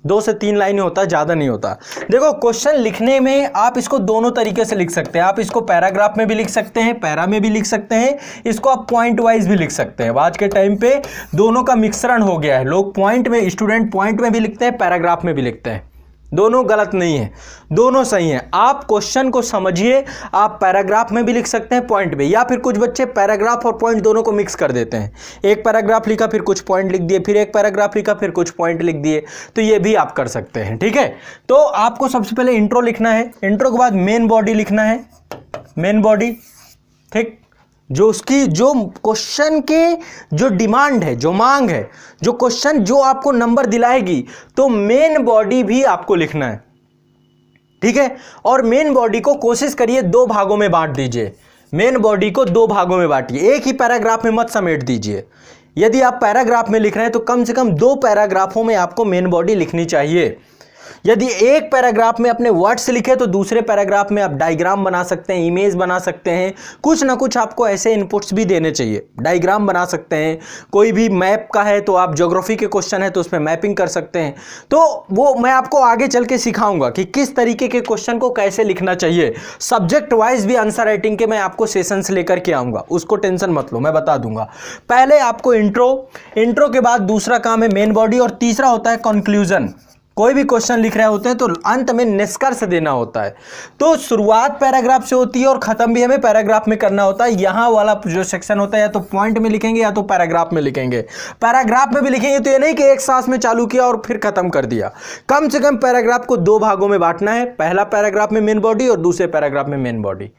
2 से 3 लाइन होता है, ज़्यादा नहीं होता। देखो, क्वेश्चन लिखने में आप इसको दोनों तरीके से लिख सकते हैं। आप इसको पैराग्राफ में भी लिख सकते हैं, पैरा में भी लिख सकते हैं, इसको आप पॉइंट वाइज भी लिख सकते हैं। आज के टाइम पे दोनों का मिश्रण हो गया है। लोग पॉइंट में, स्टूडेंट पॉइंट में भी लिखते हैं, पैराग्राफ में भी लिखते हैं। दोनों गलत नहीं है, दोनों सही हैं। आप क्वेश्चन को समझिए, आप पैराग्राफ में भी लिख सकते हैं, पॉइंट में, या फिर कुछ बच्चे पैराग्राफ और पॉइंट दोनों को मिक्स कर देते हैं। एक पैराग्राफ लिखा फिर कुछ पॉइंट लिख दिए, फिर एक पैराग्राफ लिखा फिर कुछ पॉइंट लिख दिए, तो ये भी आप कर सकते हैं। ठीक है, तो आपको सबसे पहले इंट्रो लिखना है, इंट्रो के बाद मेन बॉडी लिखना है, मेन बॉडी। ठीक, जो उसकी, जो क्वेश्चन के जो डिमांड है, जो मांग है, जो क्वेश्चन जो आपको नंबर दिलाएगी, तो मेन बॉडी भी आपको लिखना है। ठीक है, और मेन बॉडी को कोशिश करिए 2 भागों में बांट दीजिए। मेन बॉडी को 2 भागों में बांटिए, एक ही पैराग्राफ में मत समेट दीजिए। यदि आप पैराग्राफ में लिख रहे हैं तो कम से कम 2 पैराग्राफों में आपको मेन बॉडी लिखनी चाहिए। यदि एक पैराग्राफ में अपने वर्ड्स लिखे तो दूसरे पैराग्राफ में आप डायग्राम बना सकते हैं, इमेज बना सकते हैं, कुछ ना कुछ आपको ऐसे इनपुट्स भी देने चाहिए। डायग्राम बना सकते हैं, कोई भी मैप का है तो आप ज्योग्राफी के क्वेश्चन है तो उसमें मैपिंग कर सकते हैं। तो वो मैं आपको आगे चल के सिखाऊंगा कि किस तरीके के क्वेश्चन को कैसे लिखना चाहिए। सब्जेक्ट वाइज भी आंसर राइटिंग के मैं आपको सेशंस लेकर के आऊंगा, उसको टेंशन मत लो, मैं बता दूंगा। पहले आपको इंट्रो के बाद दूसरा काम है मेन बॉडी और तीसरा होता है कंक्लूजन। कोई भी क्वेश्चन लिख रहे होते हैं तो अंत में निष्कर्ष देना होता है। तो शुरुआत पैराग्राफ से होती है और खत्म भी हमें पैराग्राफ में करना होता है। यहाँ वाला जो सेक्शन होता है या तो पॉइंट में लिखेंगे या तो पैराग्राफ में लिखेंगे। पैराग्राफ में भी लिखेंगे तो ये नहीं कि एक सांस में चालू किया और फिर खत्म कर दिया। कम से कम पैराग्राफ को 2 भागों में बांटना है, पहला पैराग्राफ में मेन बॉडी और दूसरे पैराग्राफ में मेन बॉडी।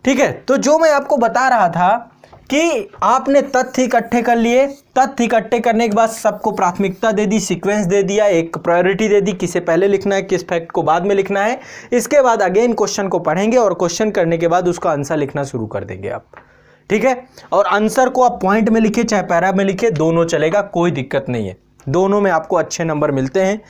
ठीक है, तो जो मैं आपको बता रहा था कि आपने तथ्य इकट्ठे कर लिए, तथ्य इकट्ठे करने के बाद सबको प्राथमिकता दे दी, सीक्वेंस दे दिया, एक प्रायोरिटी दे दी, किसे पहले लिखना है, किस फैक्ट को बाद में लिखना है। इसके बाद अगेन क्वेश्चन को पढ़ेंगे और क्वेश्चन करने के बाद उसका आंसर लिखना शुरू कर देंगे आप। ठीक है, और आंसर को आप पॉइंट में लिखिए चाहे पैरा में लिखिए, दोनों चलेगा, कोई दिक्कत नहीं है, दोनों में आपको अच्छे नंबर मिलते हैं।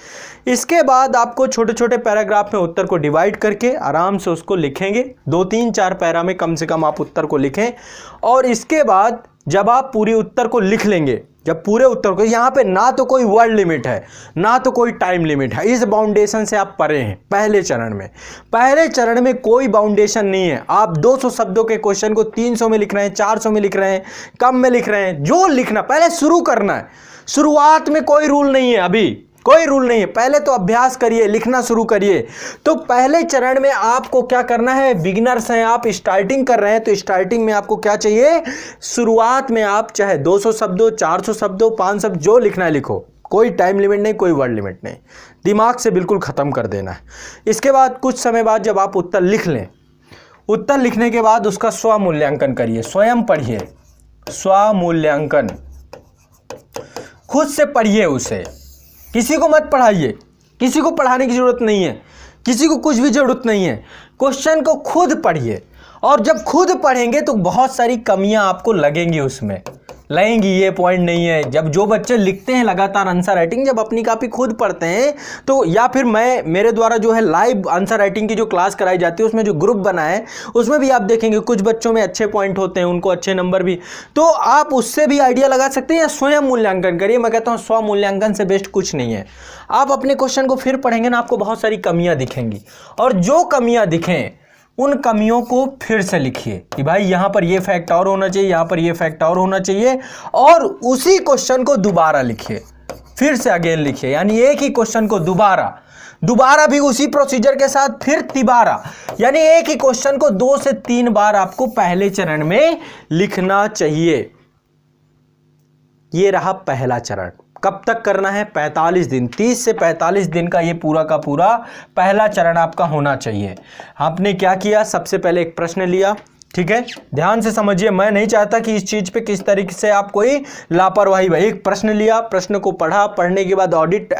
इसके बाद आपको छोटे छोटे पैराग्राफ में उत्तर को डिवाइड करके आराम से उसको लिखेंगे। 2-3-4 पैरा में कम से कम आप उत्तर को लिखें। और इसके बाद जब आप पूरी उत्तर को लिख लेंगे, जब पूरे उत्तर को, यहाँ पे ना तो कोई वर्ड लिमिट है ना तो कोई टाइम लिमिट है, इस बाउंडेशन से आप परे हैं। पहले चरण में कोई बाउंडेशन नहीं है। आप 200 शब्दों के क्वेश्चन को 300 में लिख रहे हैं, 400 में लिख रहे हैं, कम में लिख रहे हैं, जो लिखना पहले शुरू करना है। शुरुआत में कोई रूल नहीं है, अभी कोई रूल नहीं है, पहले तो अभ्यास करिए, लिखना शुरू करिए। तो पहले चरण में आपको क्या करना है, बिगिनर्स हैं आप, स्टार्टिंग कर रहे हैं, तो स्टार्टिंग में आपको क्या चाहिए, शुरुआत में आप चाहे 200 शब्दों, 400 शब्दों, 5 शब्द जो लिखना है लिखो, कोई टाइम लिमिट नहीं, कोई वर्ड लिमिट नहीं, दिमाग से बिल्कुल खत्म कर देना है। इसके बाद कुछ समय बाद जब आप उत्तर लिख लें, उत्तर लिखने के बाद उसका स्वमूल्यांकन करिए, स्वयं पढ़िए, स्वमूल्यांकन खुद से पढ़िए उसे, किसी को मत पढ़ाइए, किसी को पढ़ाने की जरूरत नहीं है, किसी को कुछ भी जरूरत नहीं है। क्वेश्चन को खुद पढ़िए और जब खुद पढ़ेंगे तो बहुत सारी कमियां आपको लगेंगी, उसमें लगेंगी, ये पॉइंट नहीं है। जब जो बच्चे लिखते हैं लगातार आंसर राइटिंग, जब अपनी कॉपी खुद पढ़ते हैं तो, या फिर मेरे द्वारा जो है लाइव आंसर राइटिंग की जो क्लास कराई जाती है उसमें जो ग्रुप बना है उसमें भी आप देखेंगे कुछ बच्चों में अच्छे पॉइंट होते हैं, उनको अच्छे नंबर भी, तो आप उससे भी आइडिया लगा सकते हैं या स्वयं मूल्यांकन करिए। मैं कहता हूँ स्व मूल्यांकन से बेस्ट कुछ नहीं है। आप अपने क्वेश्चन को फिर पढ़ेंगे ना, आपको बहुत सारी कमियाँ दिखेंगी और जो कमियाँ दिखें उन कमियों को फिर से लिखिए कि भाई यहाँ पर ये फैक्ट और होना चाहिए, यहाँ पर ये फैक्ट और होना चाहिए, और उसी क्वेश्चन को दोबारा लिखिए, फिर से अगेन लिखिए। यानी एक ही क्वेश्चन को दोबारा भी उसी प्रोसीजर के साथ फिर तिबारा, यानी एक ही क्वेश्चन को 2 से 3 बार आपको पहले चरण में लिखना चाहिए। ये रहा पहला चरण। कब तक करना है, 45 दिन, 30 से 45 दिन का ये पूरा का पूरा पहला चरण आपका होना चाहिए। आपने क्या किया, सबसे पहले एक प्रश्न लिया, ठीक है, ध्यान से समझिए, मैं नहीं चाहता कि इस चीज पे किस तरीके से आप कोई लापरवाही। भाई एक प्रश्न लिया, प्रश्न को पढ़ा, पढ़ने के बाद ऑडिट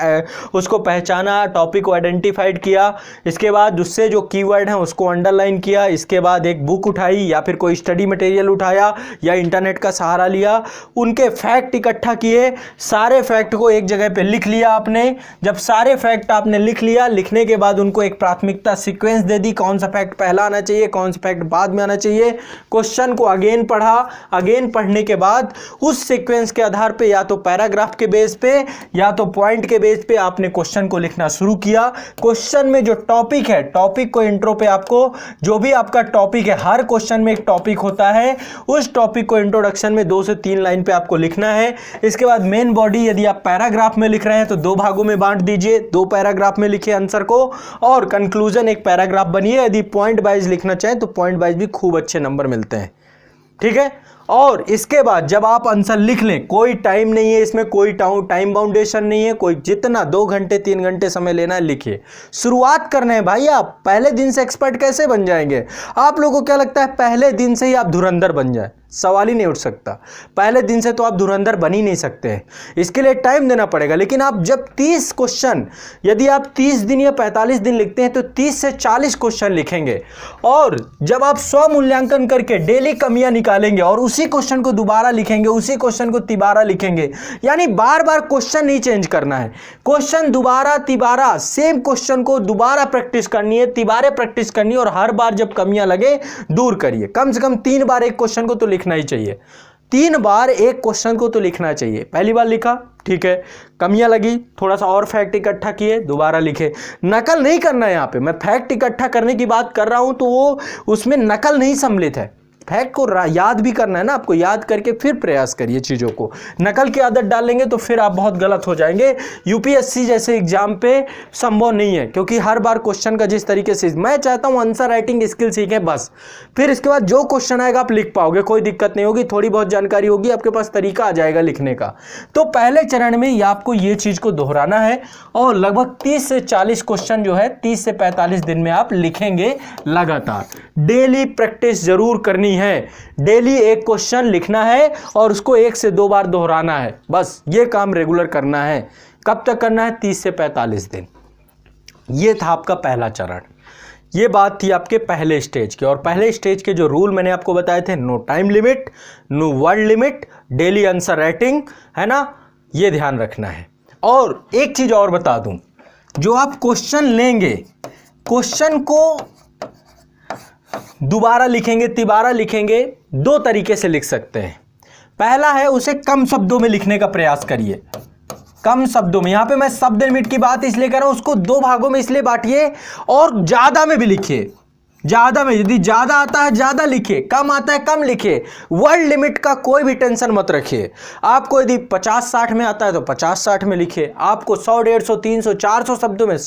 उसको पहचाना, टॉपिक को आइडेंटिफाइड किया, इसके बाद उससे जो कीवर्ड हैं उसको अंडरलाइन किया, इसके बाद एक बुक उठाई या फिर कोई स्टडी मटेरियल उठाया या इंटरनेट का सहारा लिया, उनके फैक्ट इकट्ठा किए, सारे फैक्ट को एक जगह पे लिख लिया आपने। जब सारे फैक्ट आपने लिख लिया, लिखने के बाद उनको एक प्राथमिकता सीक्वेंस दे दी, कौन सा फैक्ट पहला आना चाहिए, कौन सा फैक्ट बाद में आना चाहिए। क्वेश्चन को अगेन पढ़ा, अगेन पढ़ने के बाद उस सीक्वेंस के आधार पे या तो पैराग्राफ के बेस पे या तो पॉइंट के बेस पे आपने क्वेश्चन को लिखना शुरू किया। क्वेश्चन में जो टॉपिक है, टॉपिक को इंट्रो पे आपको जो भी आपका टॉपिक है, हर क्वेश्चन में एक टॉपिक होता है, उस टॉपिक को इंट्रोडक्शन में 2 से 3 लाइन पे आपको लिखना है। इसके बाद मेन बॉडी, यदि आप पैराग्राफ में लिख रहे हैं तो 2 भागों में बांट दीजिए, 2 पैराग्राफ में लिखिए आंसर को, और कंक्लूजन एक पैराग्राफ बनिए। यदि पॉइंट वाइज लिखना चाहें तो पॉइंट वाइज भी खूब अच्छे नंबर मिलते हैं, ठीक है। और इसके बाद जब आप आंसर लिख लें, कोई टाइम नहीं है इसमें, कोई टाइम बाउंडेशन नहीं है, कोई जितना 2 घंटे 3 घंटे समय लेना है लिखिए। शुरुआत करने हैं भाई, आप पहले दिन से एक्सपर्ट कैसे बन जाएंगे? आप लोगों को क्या लगता है पहले दिन से ही आप धुरंधर बन जाए? सवाल ही नहीं उठ सकता। पहले दिन से तो आप धुरंधर बन ही नहीं सकते हैं, इसके लिए टाइम देना पड़ेगा। लेकिन आप जब 30 क्वेश्चन, यदि आप 30 दिन या 45 दिन लिखते हैं तो 30 से 40 क्वेश्चन लिखेंगे, और जब आप स्व मूल्यांकन करके डेली कमियां निकालेंगे और उसी उसी क्वेश्चन को दोबारा लिखेंगे, उसी क्वेश्चन को तिबारा लिखेंगे, यानी बार बार क्वेश्चन नहीं चेंज करना है। क्वेश्चन दोबारा तिबारा, सेम क्वेश्चन को दोबारा प्रैक्टिस करनी है, तिबारे प्रैक्टिस करनी है, और हर बार जब कमियां लगे दूर करिए। कम से कम 3 बार एक क्वेश्चन को तो लिखना ही चाहिए, 3 बार एक क्वेश्चन को तो लिखना चाहिए। पहली बार लिखा, ठीक है, कमियां लगी, थोड़ा सा और फैक्ट इकट्ठा किए, दोबारा लिखे। नकल नहीं करना है, यहाँ पे मैं फैक्ट इकट्ठा करने की बात कर रहा हूं तो वो उसमें नकल नहीं सम्मिलित है। फैक्ट को याद भी करना है ना आपको, याद करके फिर प्रयास करिए चीज़ों को। नकल की आदत डालेंगे तो फिर आप बहुत गलत हो जाएंगे। यूपीएससी जैसे एग्जाम पे संभव नहीं है, क्योंकि हर बार क्वेश्चन का जिस तरीके से, मैं चाहता हूं आंसर राइटिंग स्किल सीखें बस, फिर इसके बाद जो क्वेश्चन आएगा आप लिख पाओगे, कोई दिक्कत नहीं होगी, थोड़ी बहुत जानकारी होगी, आपके पास तरीका आ जाएगा लिखने का। तो पहले चरण में ही आपको ये चीज़ को दोहराना है, और लगभग 30 से 40 क्वेश्चन जो है 30 से 45 दिन में आप लिखेंगे लगातार। डेली प्रैक्टिस जरूर करनी है, डेली एक क्वेश्चन लिखना है और उसको 1 से 2 बार दोहराना है, बस ये काम रेगुलर करना है। कब तक करना है? 30 से 45 दिन। ये था आपका पहला चरण। ये बात थी आपके पहले स्टेज की, और पहले स्टेज के जो रूल मैंने आपको बताए थे, no time limit, no word limit, daily answer writing, है ना, ये ध्यान रखना है। और एक चीज और बता दूं, जो आप क्वेश्चन लेंगे, क्वेश्चन को दोबारा लिखेंगे, तिबारा लिखेंगे, 2 तरीके से लिख सकते हैं। पहला है उसे कम शब्दों में लिखने का प्रयास करिए, कम शब्दों में। यहां पे मैं शब्द लिमिट की बात इसलिए कर रहा हूं, उसको 2 भागों में इसलिए बांटिए, और ज्यादा में भी लिखिए, ज्यादा में, यदि ज्यादा आता है ज्यादा लिखिए, कम आता है कम लिखिए। वर्ड लिमिट का कोई भी टेंशन मत रखिए। आपको यदि 50-60 में आता है तो 50-60 में लिखिए, आपको 100-150, 300, 400 शब्दों में,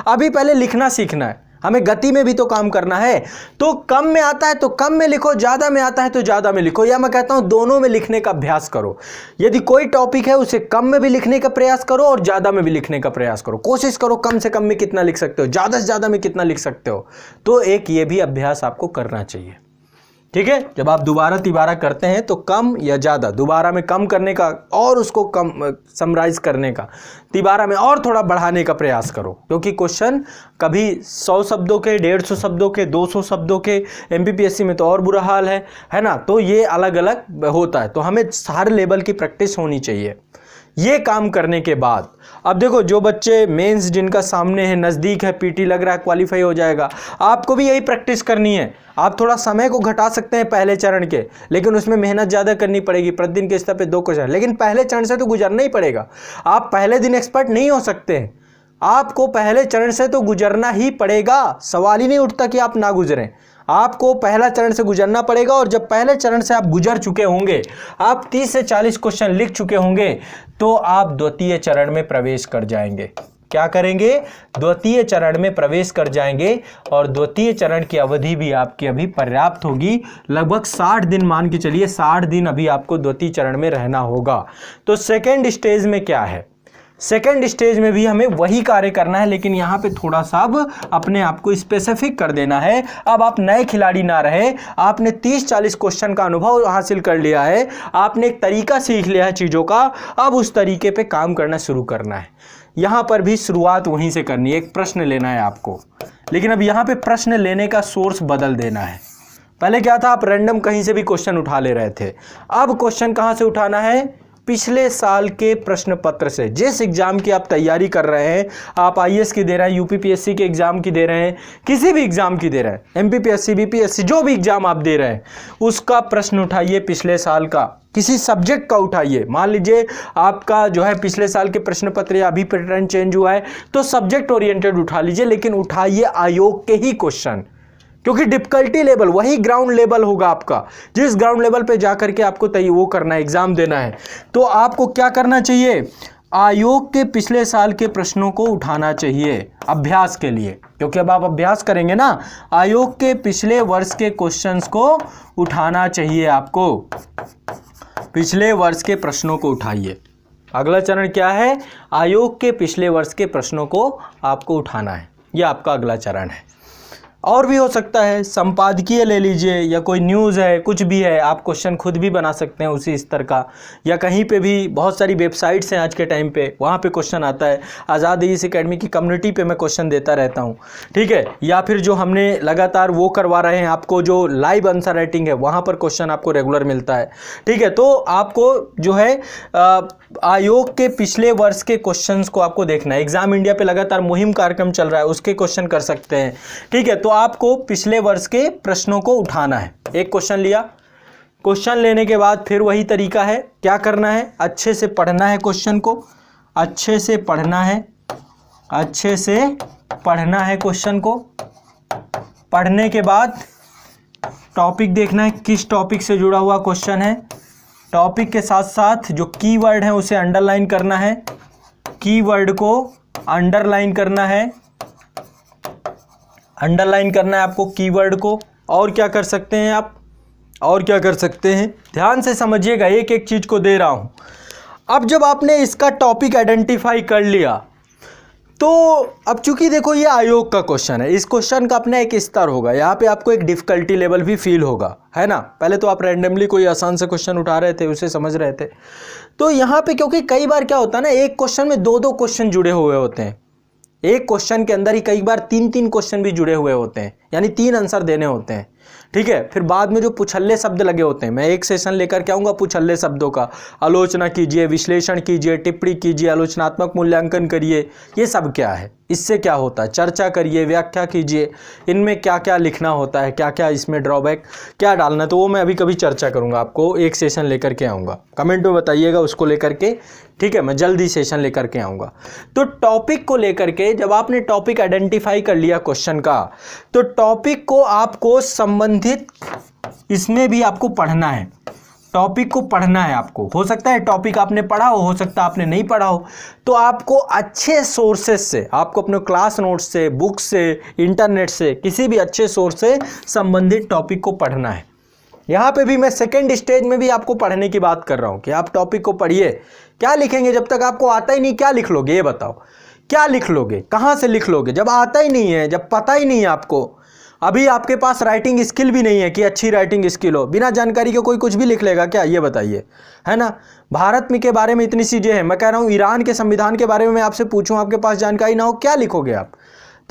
अभी पहले लिखना सीखना है, हमें गति में भी तो काम करना है। तो कम में आता है तो कम में लिखो, ज्यादा में आता है तो ज्यादा में लिखो, या मैं कहता हूं दोनों में लिखने का अभ्यास करो। यदि कोई टॉपिक है उसे कम में भी लिखने का प्रयास करो और ज्यादा में भी लिखने का प्रयास करो। कोशिश करो कम से कम में कितना लिख सकते हो, ज्यादा से ज्यादा में कितना लिख सकते हो। तो एक ये भी अभ्यास आपको करना चाहिए, ठीक है। जब आप दोबारा तिबारा करते हैं तो कम या ज़्यादा, दोबारा में कम करने का और उसको कम समराइज करने का, तिबारा में और थोड़ा बढ़ाने का प्रयास करो, क्योंकि क्वेश्चन कभी 100 शब्दों के, 150 शब्दों के, 200 शब्दों के, एमपीपीएससी में तो और बुरा हाल है ना। तो ये अलग अलग होता है, तो हमें हर लेवल की प्रैक्टिस होनी चाहिए। ये काम करने के बाद अब देखो, जो बच्चे मेंस जिनका सामने है, नज़दीक है, पीटी लग रहा है, क्वालिफाई हो जाएगा, आपको भी यही प्रैक्टिस करनी है। आप थोड़ा समय को घटा सकते हैं पहले चरण के, लेकिन उसमें मेहनत ज़्यादा करनी पड़ेगी। प्रतिदिन के स्तर पे 2 क्वेश्चन, लेकिन पहले चरण से तो गुजरना ही पड़ेगा। आप पहले दिन एक्सपर्ट नहीं हो सकते हैं, आपको पहले चरण से तो गुजरना ही पड़ेगा। सवाल ही नहीं उठता कि आप ना गुजरें, आपको पहला चरण से गुजरना पड़ेगा। और जब पहले चरण से आप गुजर चुके होंगे, आप 30 से 40 क्वेश्चन लिख चुके होंगे, तो आप द्वितीय चरण में प्रवेश कर जाएंगे। क्या करेंगे? द्वितीय चरण में प्रवेश कर जाएंगे, और द्वितीय चरण की अवधि भी आपकी अभी पर्याप्त होगी। लगभग 60 दिन मान के चलिए, 60 दिन अभी आपको द्वितीय चरण में रहना होगा। तो सेकेंड स्टेज में क्या है? सेकेंड स्टेज में भी हमें वही कार्य करना है, लेकिन यहाँ पे थोड़ा सा अब अपने आप को स्पेसिफिक कर देना है। अब आप नए खिलाड़ी ना रहे, आपने 30-40 क्वेश्चन का अनुभव हासिल कर लिया है, आपने एक तरीका सीख लिया है चीज़ों का, अब उस तरीके पे काम करना शुरू करना है। यहाँ पर भी शुरुआत वहीं से करनी है, एक प्रश्न लेना है आपको, लेकिन अब यहाँ पे प्रश्न लेने का सोर्स बदल देना है। पहले क्या था, आप रैंडम कहीं से भी क्वेश्चन उठा ले रहे थे, अब क्वेश्चन कहाँ से उठाना है? पिछले साल के प्रश्न पत्र से। जिस एग्जाम की आप तैयारी कर रहे हैं, आप आईएएस की दे रहे हैं, यूपीपीएससी के एग्जाम की दे रहे हैं, किसी भी एग्जाम की दे रहे हैं, एमपीपीएससी, बीपीएससी, जो भी एग्जाम आप दे रहे हैं, उसका प्रश्न उठाइए, पिछले साल का किसी सब्जेक्ट का उठाइए। मान लीजिए आपका जो है पिछले साल के प्रश्न पत्र या अभी पैटर्न चेंज हुआ है, तो सब्जेक्ट ओरिएंटेड उठा लीजिए, लेकिन उठाइए आयोग के ही क्वेश्चन, क्योंकि डिफिकल्टी लेवल वही ग्राउंड लेवल होगा आपका, जिस ग्राउंड लेवल पे जाकर के आपको वो करना है, एग्जाम देना है। तो आपको क्या करना चाहिए? आयोग के पिछले साल के प्रश्नों को उठाना चाहिए अभ्यास के लिए, क्योंकि अब आप अभ्यास करेंगे ना, आयोग के पिछले वर्ष के क्वेश्चंस को उठाना चाहिए आपको। पिछले वर्ष के प्रश्नों को उठाइए। अगला चरण क्या है? आयोग के पिछले वर्ष के प्रश्नों को आपको उठाना है, यह आपका अगला चरण है। और भी हो सकता है, संपादकीय ले लीजिए या कोई न्यूज़ है, कुछ भी है, आप क्वेश्चन खुद भी बना सकते हैं उसी स्तर का, या कहीं पे भी बहुत सारी वेबसाइट्स हैं आज के टाइम पे, वहाँ पे क्वेश्चन आता है। आज़ाद ईस एकेडमी की कम्युनिटी पे मैं क्वेश्चन देता रहता हूँ, ठीक है। या फिर जो हमने लगातार वो करवा रहे हैं आपको, जो लाइव आंसर राइटिंग है, वहाँ पर क्वेश्चन आपको रेगुलर मिलता है, ठीक है। तो आपको जो है आयोग के पिछले वर्ष के क्वेश्चंस को आपको देखना है। एग्जाम इंडिया पे लगातार मुहिम कार्यक्रम चल रहा है, उसके क्वेश्चन कर सकते हैं, ठीक है। तो आपको पिछले वर्ष के प्रश्नों को उठाना है। एक क्वेश्चन लिया, क्वेश्चन लेने के बाद फिर वही तरीका है, क्या करना है, अच्छे से पढ़ना है, क्वेश्चन को अच्छे से पढ़ना है, अच्छे से पढ़ना है क्वेश्चन को। पढ़ने के बाद टॉपिक देखना है, किस टॉपिक से जुड़ा हुआ क्वेश्चन है। टॉपिक के साथ साथ जो कीवर्ड है उसे अंडरलाइन करना है, कीवर्ड को अंडरलाइन करना है, अंडरलाइन करना है आपको कीवर्ड को। और क्या कर सकते हैं आप, और क्या कर सकते हैं, ध्यान से समझिएगा, एक एक चीज़ को दे रहा हूँ। अब जब आपने इसका टॉपिक आइडेंटिफाई कर लिया, तो अब चूंकि देखो ये आयोग का क्वेश्चन है, इस क्वेश्चन का अपना एक स्तर होगा, यहाँ पे आपको एक डिफ़िकल्टी लेवल भी फील होगा, है ना। पहले तो आप रैंडमली कोई आसान से क्वेश्चन उठा रहे थे, उसे समझ रहे थे। तो यहाँ पे क्योंकि कई बार क्या होता है ना, एक क्वेश्चन में दो क्वेश्चन जुड़े हुए होते हैं, एक क्वेश्चन के अंदर ही कई बार तीन क्वेश्चन भी जुड़े हुए होते हैं, यानी 3 आंसर देने होते हैं, ठीक है। फिर बाद में जो पुछल्ले शब्द लगे होते हैं, मैं एक सेशन लेकर के आऊँगा पुछल्ले शब्दों का, आलोचना कीजिए, विश्लेषण कीजिए, टिप्पणी कीजिए, आलोचनात्मक मूल्यांकन करिए, ये सब क्या है, इससे क्या होता है, चर्चा करिए, व्याख्या कीजिए, इनमें क्या क्या लिखना होता है, क्या क्या इसमें ड्रॉबैक क्या डालना है, तो वो मैं अभी कभी चर्चा करूँगा, आपको एक सेशन लेकर के आऊँगा, कमेंट में बताइएगा उसको लेकर के, ठीक है। मैं जल्दी सेशन लेकर के आऊँगा। तो टॉपिक को लेकर के जब आपने टॉपिक आइडेंटिफाई कर लिया क्वेश्चन का, तो टॉपिक को आपको संबंधित इसमें भी आपको पढ़ना है, टॉपिक को पढ़ना है आपको। हो सकता है टॉपिक आपने पढ़ा हो सकता है आपने नहीं पढ़ा हो, तो आपको अच्छे सोर्सेज से, आपको अपने क्लास नोट्स से, बुक से, इंटरनेट से, किसी भी अच्छे सोर्स से संबंधित टॉपिक को पढ़ना है। यहाँ पे भी मैं सेकेंड स्टेज में भी आपको पढ़ने की बात कर रहा हूँ कि आप टॉपिक को पढ़िए। क्या लिखेंगे, जब तक आपको आता ही नहीं क्या लिख लोगे, ये बताओ, क्या लिख लोगे, कहाँ से लिख लोगे, जब आता ही नहीं है, जब पता ही नहीं है आपको, अभी आपके पास राइटिंग स्किल भी नहीं है कि अच्छी राइटिंग स्किल हो, बिना जानकारी के कोई कुछ भी लिख लेगा क्या, ये बताइए, है ना। भारत में के बारे में इतनी चीज़ें हैं, मैं कह रहा हूँ ईरान के संविधान के बारे में मैं आपसे पूछूं, आपके पास जानकारी ना हो, क्या लिखोगे आप,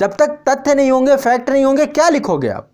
जब तक तथ्य नहीं होंगे, फैक्ट नहीं होंगे, क्या लिखोगे आप,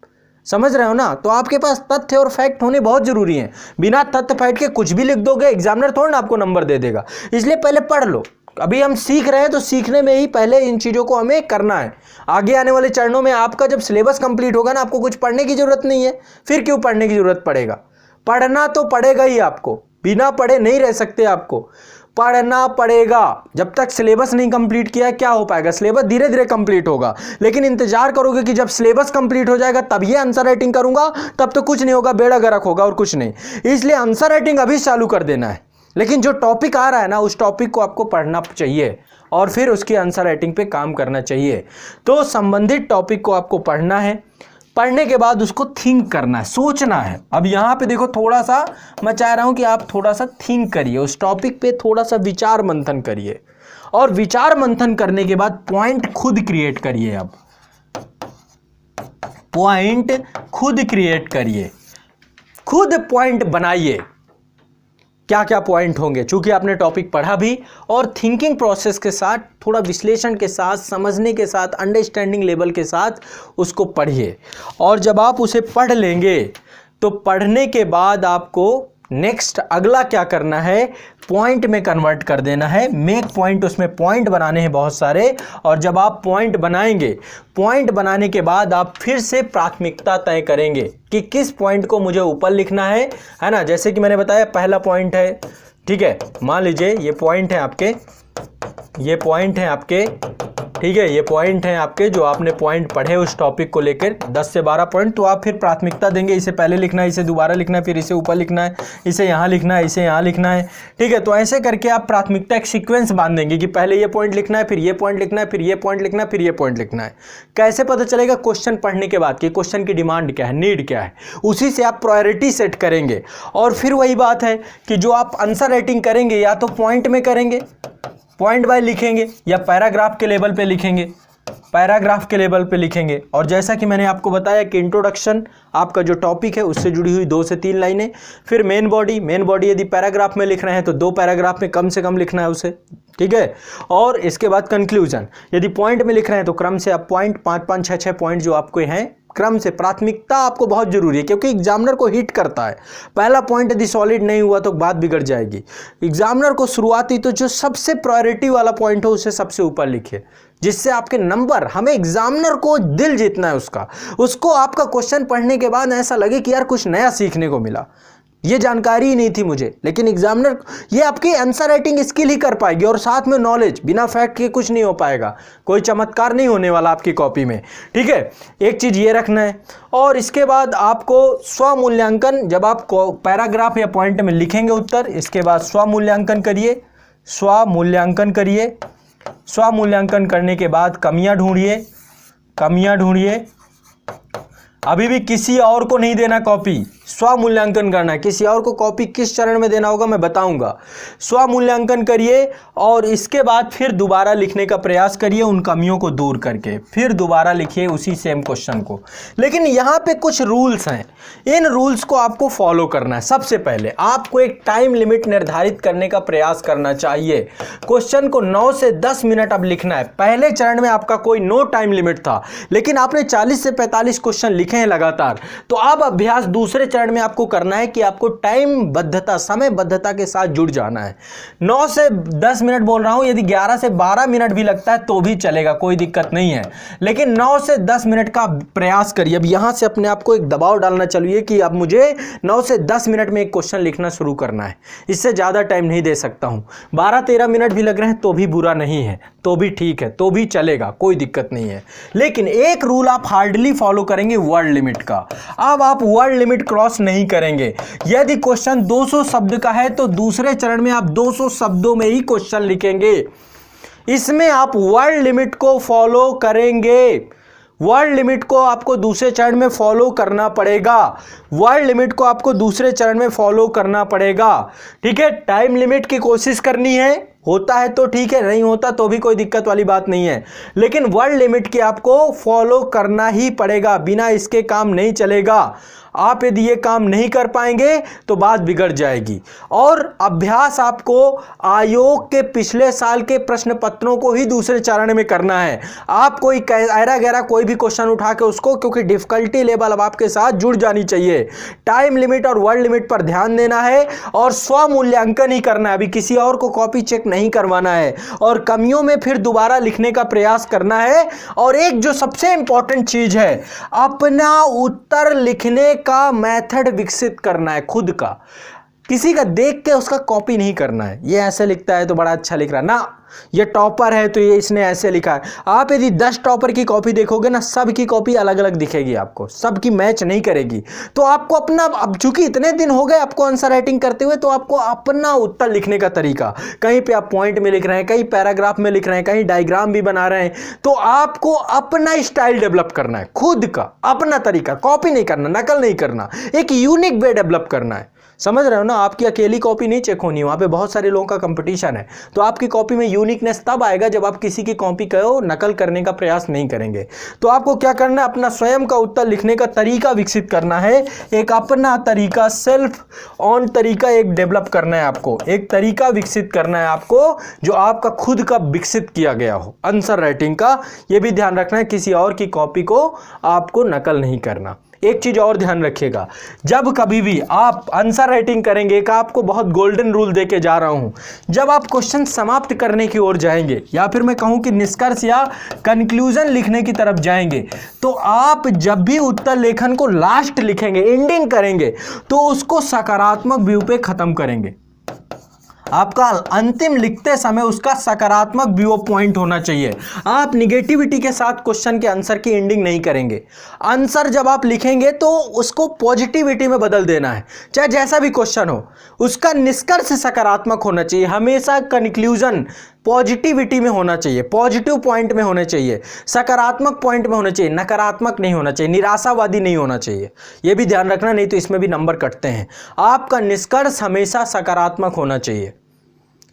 समझ रहे हो ना। तो आपके पास तथ्य और फैक्ट होने बहुत जरूरी हैं, बिना तथ्य फैक्ट के कुछ भी लिख दोगे एग्जामिनर थोड़ा ना आपको नंबर दे देगा, इसलिए पहले पढ़ लो। अभी हम सीख रहे हैं तो सीखने में ही पहले इन चीज़ों को हमें करना है। आगे आने वाले चरणों में आपका जब सिलेबस कंप्लीट होगा ना, आपको कुछ पढ़ने की जरूरत नहीं है, फिर क्यों पढ़ने की जरूरत पड़ेगा, पढ़ना तो पड़ेगा ही आपको, बिना पढ़े नहीं रह सकते, आपको पढ़ना पड़ेगा। जब तक सिलेबस नहीं कंप्लीट किया है क्या हो पाएगा, सिलेबस धीरे धीरे कंप्लीट होगा, लेकिन इंतजार करोगे कि जब सिलेबस कंप्लीट हो जाएगा तब ये आंसर राइटिंग करूंगा, तब तो कुछ नहीं होगा, बेड़ा गर्क होगा और कुछ नहीं। इसलिए आंसर राइटिंग अभी चालू कर देना है, लेकिन जो टॉपिक आ रहा है ना उस टॉपिक को आपको पढ़ना चाहिए और फिर उसकी आंसर राइटिंग पे काम करना चाहिए। तो संबंधित टॉपिक को आपको पढ़ना है, पढ़ने के बाद उसको थिंक करना है, सोचना है। अब यहाँ पे देखो थोड़ा सा मैं चाह रहा हूँ कि आप थोड़ा सा थिंक करिए, उस टॉपिक पे थोड़ा सा विचार मंथन करिए, और विचार मंथन करने के बाद पॉइंट खुद क्रिएट करिए। अब पॉइंट खुद क्रिएट करिए, खुद पॉइंट बनाइए, क्या क्या पॉइंट होंगे, चूंकि आपने टॉपिक पढ़ा भी, और थिंकिंग प्रोसेस के साथ, थोड़ा विश्लेषण के साथ, समझने के साथ, अंडरस्टैंडिंग लेवल के साथ उसको पढ़िए। और जब आप उसे पढ़ लेंगे तो पढ़ने के बाद आपको नेक्स्ट अगला क्या करना है, पॉइंट में कन्वर्ट कर देना है, मेक पॉइंट, उसमें पॉइंट बनाने हैं बहुत सारे। और जब आप पॉइंट बनाएंगे, पॉइंट बनाने के बाद आप फिर से प्राथमिकता तय करेंगे कि किस पॉइंट को मुझे ऊपर लिखना है ना। जैसे कि मैंने बताया पहला पॉइंट है, ठीक है, मान लीजिए ये पॉइंट है आपके, ये पॉइंट है आपके, ठीक है, ये पॉइंट हैं आपके जो आपने पॉइंट पढ़े उस टॉपिक को लेकर 10 से 12 पॉइंट, तो आप फिर प्राथमिकता देंगे, इसे पहले लिखना है, इसे दोबारा लिखना है, फिर इसे ऊपर लिखना है, इसे यहाँ लिखना है, इसे यहाँ लिखना है, ठीक है। तो ऐसे करके आप प्राथमिकता एक सीक्वेंस बांध देंगे कि पहले ये पॉइंट लिखना है, फिर ये पॉइंट लिखना है, फिर ये पॉइंट लिखना है, फिर ये पॉइंट लिखना है। कैसे पता चलेगा, क्वेश्चन पढ़ने के बाद कि क्वेश्चन की डिमांड क्या है, नीड क्या है, उसी से आप प्रायोरिटी सेट करेंगे। और फिर वही बात है कि जो आप आंसर राइटिंग करेंगे या तो पॉइंट में करेंगे, पॉइंट बाय लिखेंगे, या पैराग्राफ के लेवल पे लिखेंगे, पैराग्राफ के लेवल पे लिखेंगे। और जैसा कि मैंने आपको बताया कि इंट्रोडक्शन आपका जो टॉपिक है उससे जुड़ी हुई 2 से 3 लाइनें, फिर मेन बॉडी यदि पैराग्राफ में लिख रहे हैं तो 2 पैराग्राफ में कम से कम लिखना है उसे, ठीक है। और इसके बाद कंक्लूजन, यदि पॉइंट में लिख रहे हैं तो क्रम से आप पॉइंट 5-5, 6-6 पॉइंट जो आपको हैं क्रम से, प्राथमिकता आपको बहुत जरूरी है क्योंकि एग्जामिनर को हिट करता है। पहला पॉइंट यदि सॉलिड नहीं हुआ तो बात बिगड़ जाएगी। एग्जामिनर को शुरुआती तो जो सबसे प्रायोरिटी वाला पॉइंट हो उसे सबसे ऊपर लिखिए, जिससे आपके नंबर, हमें एग्जामिनर को दिल जीतना है उसको आपका क्वेश्चन पढ़ने के बाद ऐसा लगे कि यार कुछ नया सीखने को मिला, ये जानकारी ही नहीं थी मुझे। लेकिन एग्जामिनर ये आपकी आंसर राइटिंग स्किल ही कर पाएगी और साथ में नॉलेज, बिना फैक्ट के कुछ नहीं हो पाएगा, कोई चमत्कार नहीं होने वाला आपकी कॉपी में, ठीक है। एक चीज़ ये रखना है। और इसके बाद आपको स्वमूल्यांकन, जब आप पैराग्राफ या पॉइंट में लिखेंगे उत्तर, इसके बाद स्वमूल्यांकन करिए। स्वमूल्यांकन करने के बाद कमियां ढूंढिए। अभी भी किसी और को नहीं देना कॉपी, स्वमूल्यांकन करना है। किसी और को कॉपी किस चरण में देना होगा मैं बताऊंगा। स्वमूल्यांकन करिए और इसके बाद फिर दोबारा लिखने का प्रयास करिए, उन कमियों को दूर करके फिर दोबारा लिखिए उसी सेम क्वेश्चन को। लेकिन यहाँ पे कुछ रूल्स हैं, इन रूल्स को आपको फॉलो करना है। सबसे पहले आपको एक टाइम लिमिट निर्धारित करने का प्रयास करना चाहिए। क्वेश्चन को 9 से 10 मिनट अब लिखना है। पहले चरण में आपका कोई नो टाइम लिमिट था, लेकिन आपने 40 से 45 क्वेश्चन लिखे हैं लगातार, तो अब अभ्यास दूसरे चरण में आपको करना है कि आपको टाइम बद्धता, समय बद्धता के साथ जुड़ जाना है। 9 से 10 मिनट बोल रहा हूं, यदि 11 से 12 मिनट भी लगता है तो भी चलेगा, कोई दिक्कत नहीं है, लेकिन 9 से 10 मिनट का प्रयास करिए। अब यहां से अपने आप को एक दबाव डालना चाहिए कि अब मुझे 9 से 10 मिनट में एक क्वेश्चन लिखना शुरू करना है, इससे ज्यादा टाइम नहीं दे सकता हूं। 12-13 मिनट भी लग रहे हैं तो भी बुरा नहीं है, तो भी ठीक है, तो भी चलेगा, कोई दिक्कत नहीं है। लेकिन एक रूल आप हार्डली फॉलो करेंगे, वर्ड लिमिट का। अब आप वर्ड लिमिट क्रॉस नहीं करेंगे। यदि क्वेश्चन 200 शब्द का है तो दूसरे चरण में आप 200 शब्दों में ही क्वेश्चन लिखेंगे। इसमें आप वर्ड लिमिट को फॉलो करेंगे। वर्ड लिमिट को आपको दूसरे चरण में फॉलो करना पड़ेगा। ठीक है, टाइम लिमिट की कोशिश करनी है, होता है तो ठीक है, नहीं होता तो भी कोई दिक्कत वाली बात नहीं है, लेकिन वर्ड लिमिट की आपको फॉलो करना ही पड़ेगा, बिना इसके काम नहीं चलेगा। आप यदि ये काम नहीं कर पाएंगे तो बात बिगड़ जाएगी। और अभ्यास आपको आयोग के पिछले साल के प्रश्न पत्रों को ही दूसरे चरण में करना है। आप कोई ऐरा गैरा कोई भी क्वेश्चन उठा के उसको, क्योंकि डिफिकल्टी लेवल अब आपके साथ जुड़ जानी चाहिए। टाइम लिमिट और वर्ड लिमिट पर ध्यान देना है और स्वमूल्यांकन ही करना है, अभी किसी और को कॉपी चेक नहीं करवाना है, और कमियों में फिर दोबारा लिखने का प्रयास करना है। और एक जो सबसे इंपॉर्टेंट चीज है, अपना उत्तर लिखने का मेथड विकसित करना है, खुद का। किसी का देख के उसका कॉपी नहीं करना है, ये ऐसे लिखता है तो बड़ा अच्छा लिख रहा है ना, ये टॉपर है तो ये इसने ऐसे लिखा है। आप यदि 10 टॉपर की कॉपी देखोगे ना, सबकी कॉपी अलग अलग दिखेगी आपको, सबकी मैच नहीं करेगी। तो आपको अपना, अब चूंकि इतने दिन हो गए आपको आंसर राइटिंग करते हुए, तो आपको अपना उत्तर लिखने का तरीका, कहीं पे आप पॉइंट में लिख रहे हैं, कहीं पैराग्राफ में लिख रहे हैं, कहीं डायग्राम भी बना रहे हैं, तो आपको अपना स्टाइल डेवलप करना है, खुद का अपना तरीका, कॉपी नहीं करना, नकल नहीं करना, एक यूनिक वे डेवलप करना है। समझ रहे हो ना, आपकी अकेली कॉपी नहीं चेक होनी, वहां पे बहुत सारे लोगों का कंपटीशन है। तो आपकी कॉपी में यूनिकनेस तब आएगा जब आप किसी की कॉपी को नकल करने का प्रयास नहीं करेंगे। तो आपको क्या करना है, अपना स्वयं का उत्तर लिखने का तरीका विकसित करना है, एक अपना तरीका, सेल्फ ऑन तरीका एक डेवलप करना है आपको, एक तरीका विकसित करना है आपको जो आपका खुद का विकसित किया गया हो आंसर राइटिंग का। यह भी ध्यान रखना है, किसी और की कॉपी को आपको नकल नहीं करना। एक चीज और ध्यान रखिएगा, जब कभी भी आप आंसर राइटिंग करेंगे, एक आपको बहुत गोल्डन रूल देके जा रहा हूं, जब आप क्वेश्चन समाप्त करने की ओर जाएंगे, या फिर मैं कहूं कि निष्कर्ष या कंक्लूजन लिखने की तरफ जाएंगे, तो आप जब भी उत्तर लेखन को लास्ट लिखेंगे, एंडिंग करेंगे, तो उसको सकारात्मक व्यू पे खत्म करेंगे। आपका अंतिम लिखते समय उसका सकारात्मक व्यू पॉइंट होना चाहिए। आप निगेटिविटी के साथ क्वेश्चन के आंसर की एंडिंग नहीं करेंगे। आंसर जब आप लिखेंगे तो उसको पॉजिटिविटी में बदल देना है, चाहे जैसा भी क्वेश्चन हो, उसका निष्कर्ष सकारात्मक होना चाहिए। हमेशा कंक्लूजन पॉजिटिविटी में होना चाहिए, पॉजिटिव पॉइंट में होने चाहिए, सकारात्मक पॉइंट में होना चाहिए, नकारात्मक नहीं होना चाहिए, निराशावादी नहीं होना चाहिए। यह भी ध्यान रखना, नहीं तो इसमें भी नंबर कटते हैं। आपका निष्कर्ष हमेशा सकारात्मक होना चाहिए।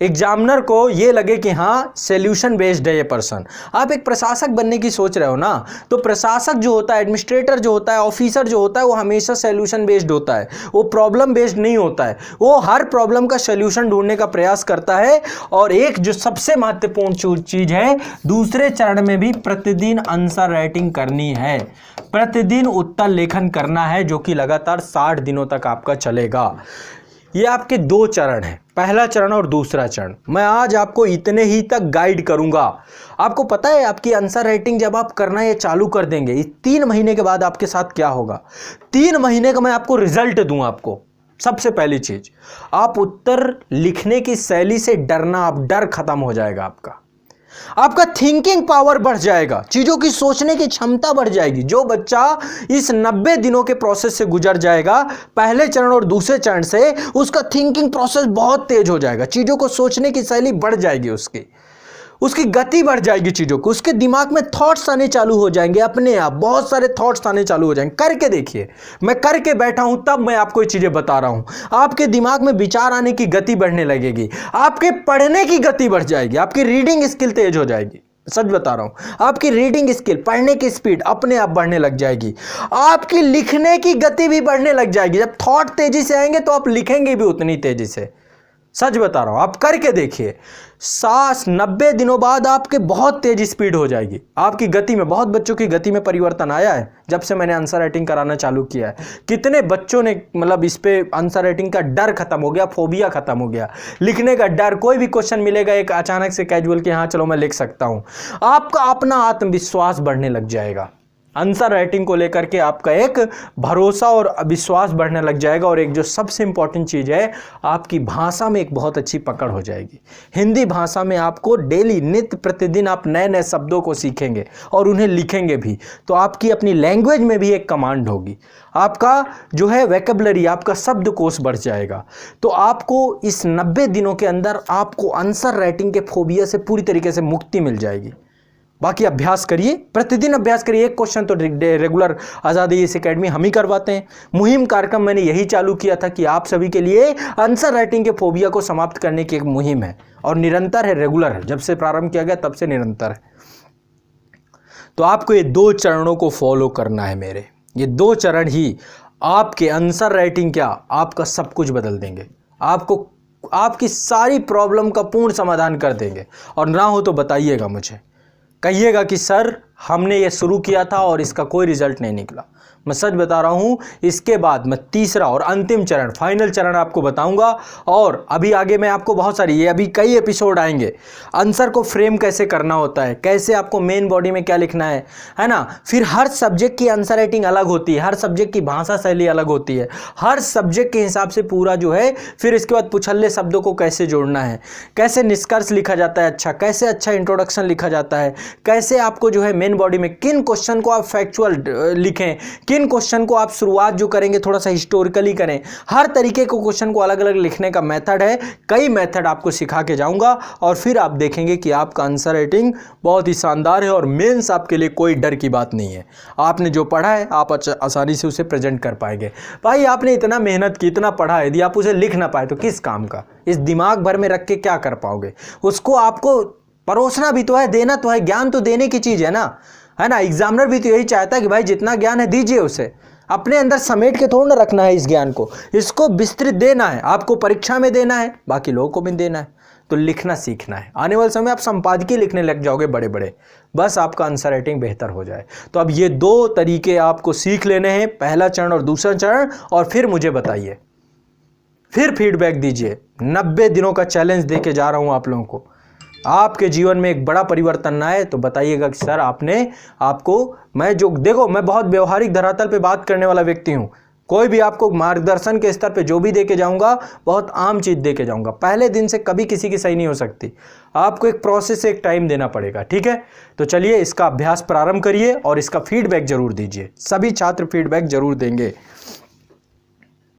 एग्जामिनर को ये लगे कि हाँ सॉल्यूशन बेस्ड है ये पर्सन। आप एक प्रशासक बनने की सोच रहे हो ना, तो प्रशासक जो होता है, एडमिनिस्ट्रेटर जो होता है, ऑफिसर जो होता है, वो हमेशा सॉल्यूशन बेस्ड होता है, वो प्रॉब्लम बेस्ड नहीं होता है। वो हर प्रॉब्लम का सॉल्यूशन ढूंढने का प्रयास करता है। और एक जो सबसे महत्वपूर्ण चीज है, दूसरे चरण में भी प्रतिदिन आंसर राइटिंग करनी है, प्रतिदिन उत्तर लेखन करना है, जो कि लगातार 60 दिनों तक आपका चलेगा। ये आपके 2 चरण हैं, पहला चरण और दूसरा चरण। मैं आज आपको इतने ही तक गाइड करूंगा। आपको पता है आपकी आंसर राइटिंग जब आप करना ये चालू कर देंगे, इस 3 महीने के बाद आपके साथ क्या होगा। 3 महीने का मैं आपको रिजल्ट दूं। आपको सबसे पहली चीज, आप उत्तर लिखने की शैली से डरना, आप डर खत्म हो जाएगा आपका थिंकिंग पावर बढ़ जाएगा, चीजों की सोचने की क्षमता बढ़ जाएगी। जो बच्चा इस 90 दिनों के प्रोसेस से गुजर जाएगा, पहले चरण और दूसरे चरण से, उसका थिंकिंग प्रोसेस बहुत तेज हो जाएगा, चीजों को सोचने की शैली बढ़ जाएगी, उसकी गति बढ़ जाएगी चीजों को, उसके दिमाग में थॉट्स आने चालू हो जाएंगे, अपने आप बहुत सारे थॉट्स आने चालू हो जाएंगे। करके देखिए, मैं करके बैठा हूं तब मैं आपको ये चीजें बता रहा हूं। आपके दिमाग में विचार आने की गति बढ़ने लगेगी, आपके पढ़ने की गति बढ़ जाएगी, आपकी रीडिंग स्किल तेज हो जाएगी। सच बता रहा हूं, आपकी रीडिंग स्किल, पढ़ने की स्पीड अपने आप बढ़ने लग जाएगी, आपकी लिखने की गति भी बढ़ने लग जाएगी। जब थॉट तेजी से आएंगे तो आप लिखेंगे भी उतनी तेजी से। सच बता रहा हूं, आप करके देखिए, 90 दिनों बाद आपके बहुत तेज स्पीड हो जाएगी, आपकी गति में। बहुत बच्चों की गति में परिवर्तन आया है जब से मैंने आंसर राइटिंग कराना चालू किया है। कितने बच्चों ने मतलब इस पे आंसर राइटिंग का डर खत्म हो गया, फोबिया खत्म हो गया, लिखने का डर। कोई भी क्वेश्चन मिलेगा एक अचानक से कैजुअल कि हाँ चलो मैं लिख सकता हूं, आपका अपना आत्मविश्वास बढ़ने लग जाएगा। आंसर राइटिंग को लेकर के आपका एक भरोसा और विश्वास बढ़ने लग जाएगा। और एक जो सबसे इंपॉर्टेंट चीज़ है, आपकी भाषा में एक बहुत अच्छी पकड़ हो जाएगी। हिंदी भाषा में आपको डेली, नित्य प्रतिदिन आप नए नए शब्दों को सीखेंगे और उन्हें लिखेंगे भी, तो आपकी अपनी लैंग्वेज में भी एक कमांड होगी। आपका जो है वोकैबुलरी, आपका शब्दकोश बढ़ जाएगा। तो आपको इस 90 दिनों के अंदर आपको आंसर राइटिंग के फोबिया से पूरी तरीके से मुक्ति मिल जाएगी। बाकी अभ्यास करिए, प्रतिदिन अभ्यास करिए। एक क्वेश्चन तो रेगुलर आज़ादी इस एकेडमी हम ही करवाते हैं। मुहिम कार्यक्रम मैंने यही चालू किया था कि आप सभी के लिए आंसर राइटिंग के फोबिया को समाप्त करने की एक मुहिम है, और निरंतर है, रेगुलर है। जब से प्रारंभ किया गया तब से निरंतर है। तो आपको ये 2 चरणों को फॉलो करना है मेरे। ये 2 चरण ही आपके आंसर राइटिंग क्या, आपका सब कुछ बदल देंगे, आपको आपकी सारी प्रॉब्लम का पूर्ण समाधान कर देंगे। और ना हो तो बताइएगा मुझे, कहिएगा कि सर हमने ये शुरू किया था और इसका कोई रिजल्ट नहीं निकला। मैं सच बता रहा हूँ, इसके बाद मैं तीसरा और अंतिम चरण, फाइनल चरण आपको बताऊंगा। और अभी आगे मैं आपको बहुत सारी, ये अभी कई एपिसोड आएंगे, आंसर को फ्रेम कैसे करना होता है, कैसे आपको मेन बॉडी में क्या लिखना है ना। फिर हर सब्जेक्ट की आंसर राइटिंग अलग होती है, हर सब्जेक्ट की भाषा शैली अलग होती है, हर सब्जेक्ट के हिसाब से पूरा जो है। फिर इसके बाद पुछल्ले शब्दों को कैसे जोड़ना है, कैसे निष्कर्ष लिखा जाता है, कैसे अच्छा इंट्रोडक्शन लिखा जाता है, कैसे आपको जो है मेन बॉडी में किन क्वेश्चन को आप फैक्चुअल लिखें, किन क्वेश्चन को आप शुरुआत जो करेंगे थोड़ा सा हिस्टोरिकली करें। हर तरीके को क्वेश्चन को अलग अलग लिखने का मेथड है, कई मेथड आपको सिखा के जाऊंगा। और फिर आप देखेंगे कि आपका आंसर राइटिंग बहुत ही शानदार है और मेंस आपके लिए कोई डर की बात नहीं है। आपने जो पढ़ा है आप आसानी से उसे प्रेजेंट कर पाएंगे। भाई आपने इतना मेहनत की, इतना पढ़ा, यदि आप उसे लिख ना पाए तो किस काम का? इस दिमाग भर में रख के क्या कर पाओगे? उसको आपको परोसना भी तो है, देना तो है, ज्ञान तो देने की चीज़ है ना। एग्जामिनर भी तो यही चाहता है कि भाई जितना ज्ञान है दीजिए उसे, अपने अंदर समेट के थोड़ा ना रखना है इस ज्ञान को, इसको विस्तृत देना है, आपको परीक्षा में देना है, बाकी लोगों को भी देना है। तो लिखना सीखना है। आने वाले समय आप संपादकीय लिखने लग जाओगे बड़े बड़े, बस आपका आंसर राइटिंग बेहतर हो जाए। तो अब ये 2 तरीके आपको सीख लेने हैं, पहला चरण और दूसरा चरण। और फिर मुझे बताइए, फिर फीडबैक दीजिए। 90 दिनों का चैलेंज दे के जा रहा हूँ आप लोगों को। आपके जीवन में एक बड़ा परिवर्तन ना आए तो बताइएगा कि सर मैं जो देखो, मैं बहुत व्यवहारिक धरातल पे बात करने वाला व्यक्ति हूँ। कोई भी आपको मार्गदर्शन के स्तर पे जो भी दे के जाऊंगा, बहुत आम चीज़ दे के जाऊंगा। पहले दिन से कभी किसी की सही नहीं हो सकती, आपको एक प्रोसेस से एक टाइम देना पड़ेगा, ठीक है। तो चलिए इसका अभ्यास प्रारंभ करिए और इसका फीडबैक जरूर दीजिए। सभी छात्र फीडबैक जरूर देंगे।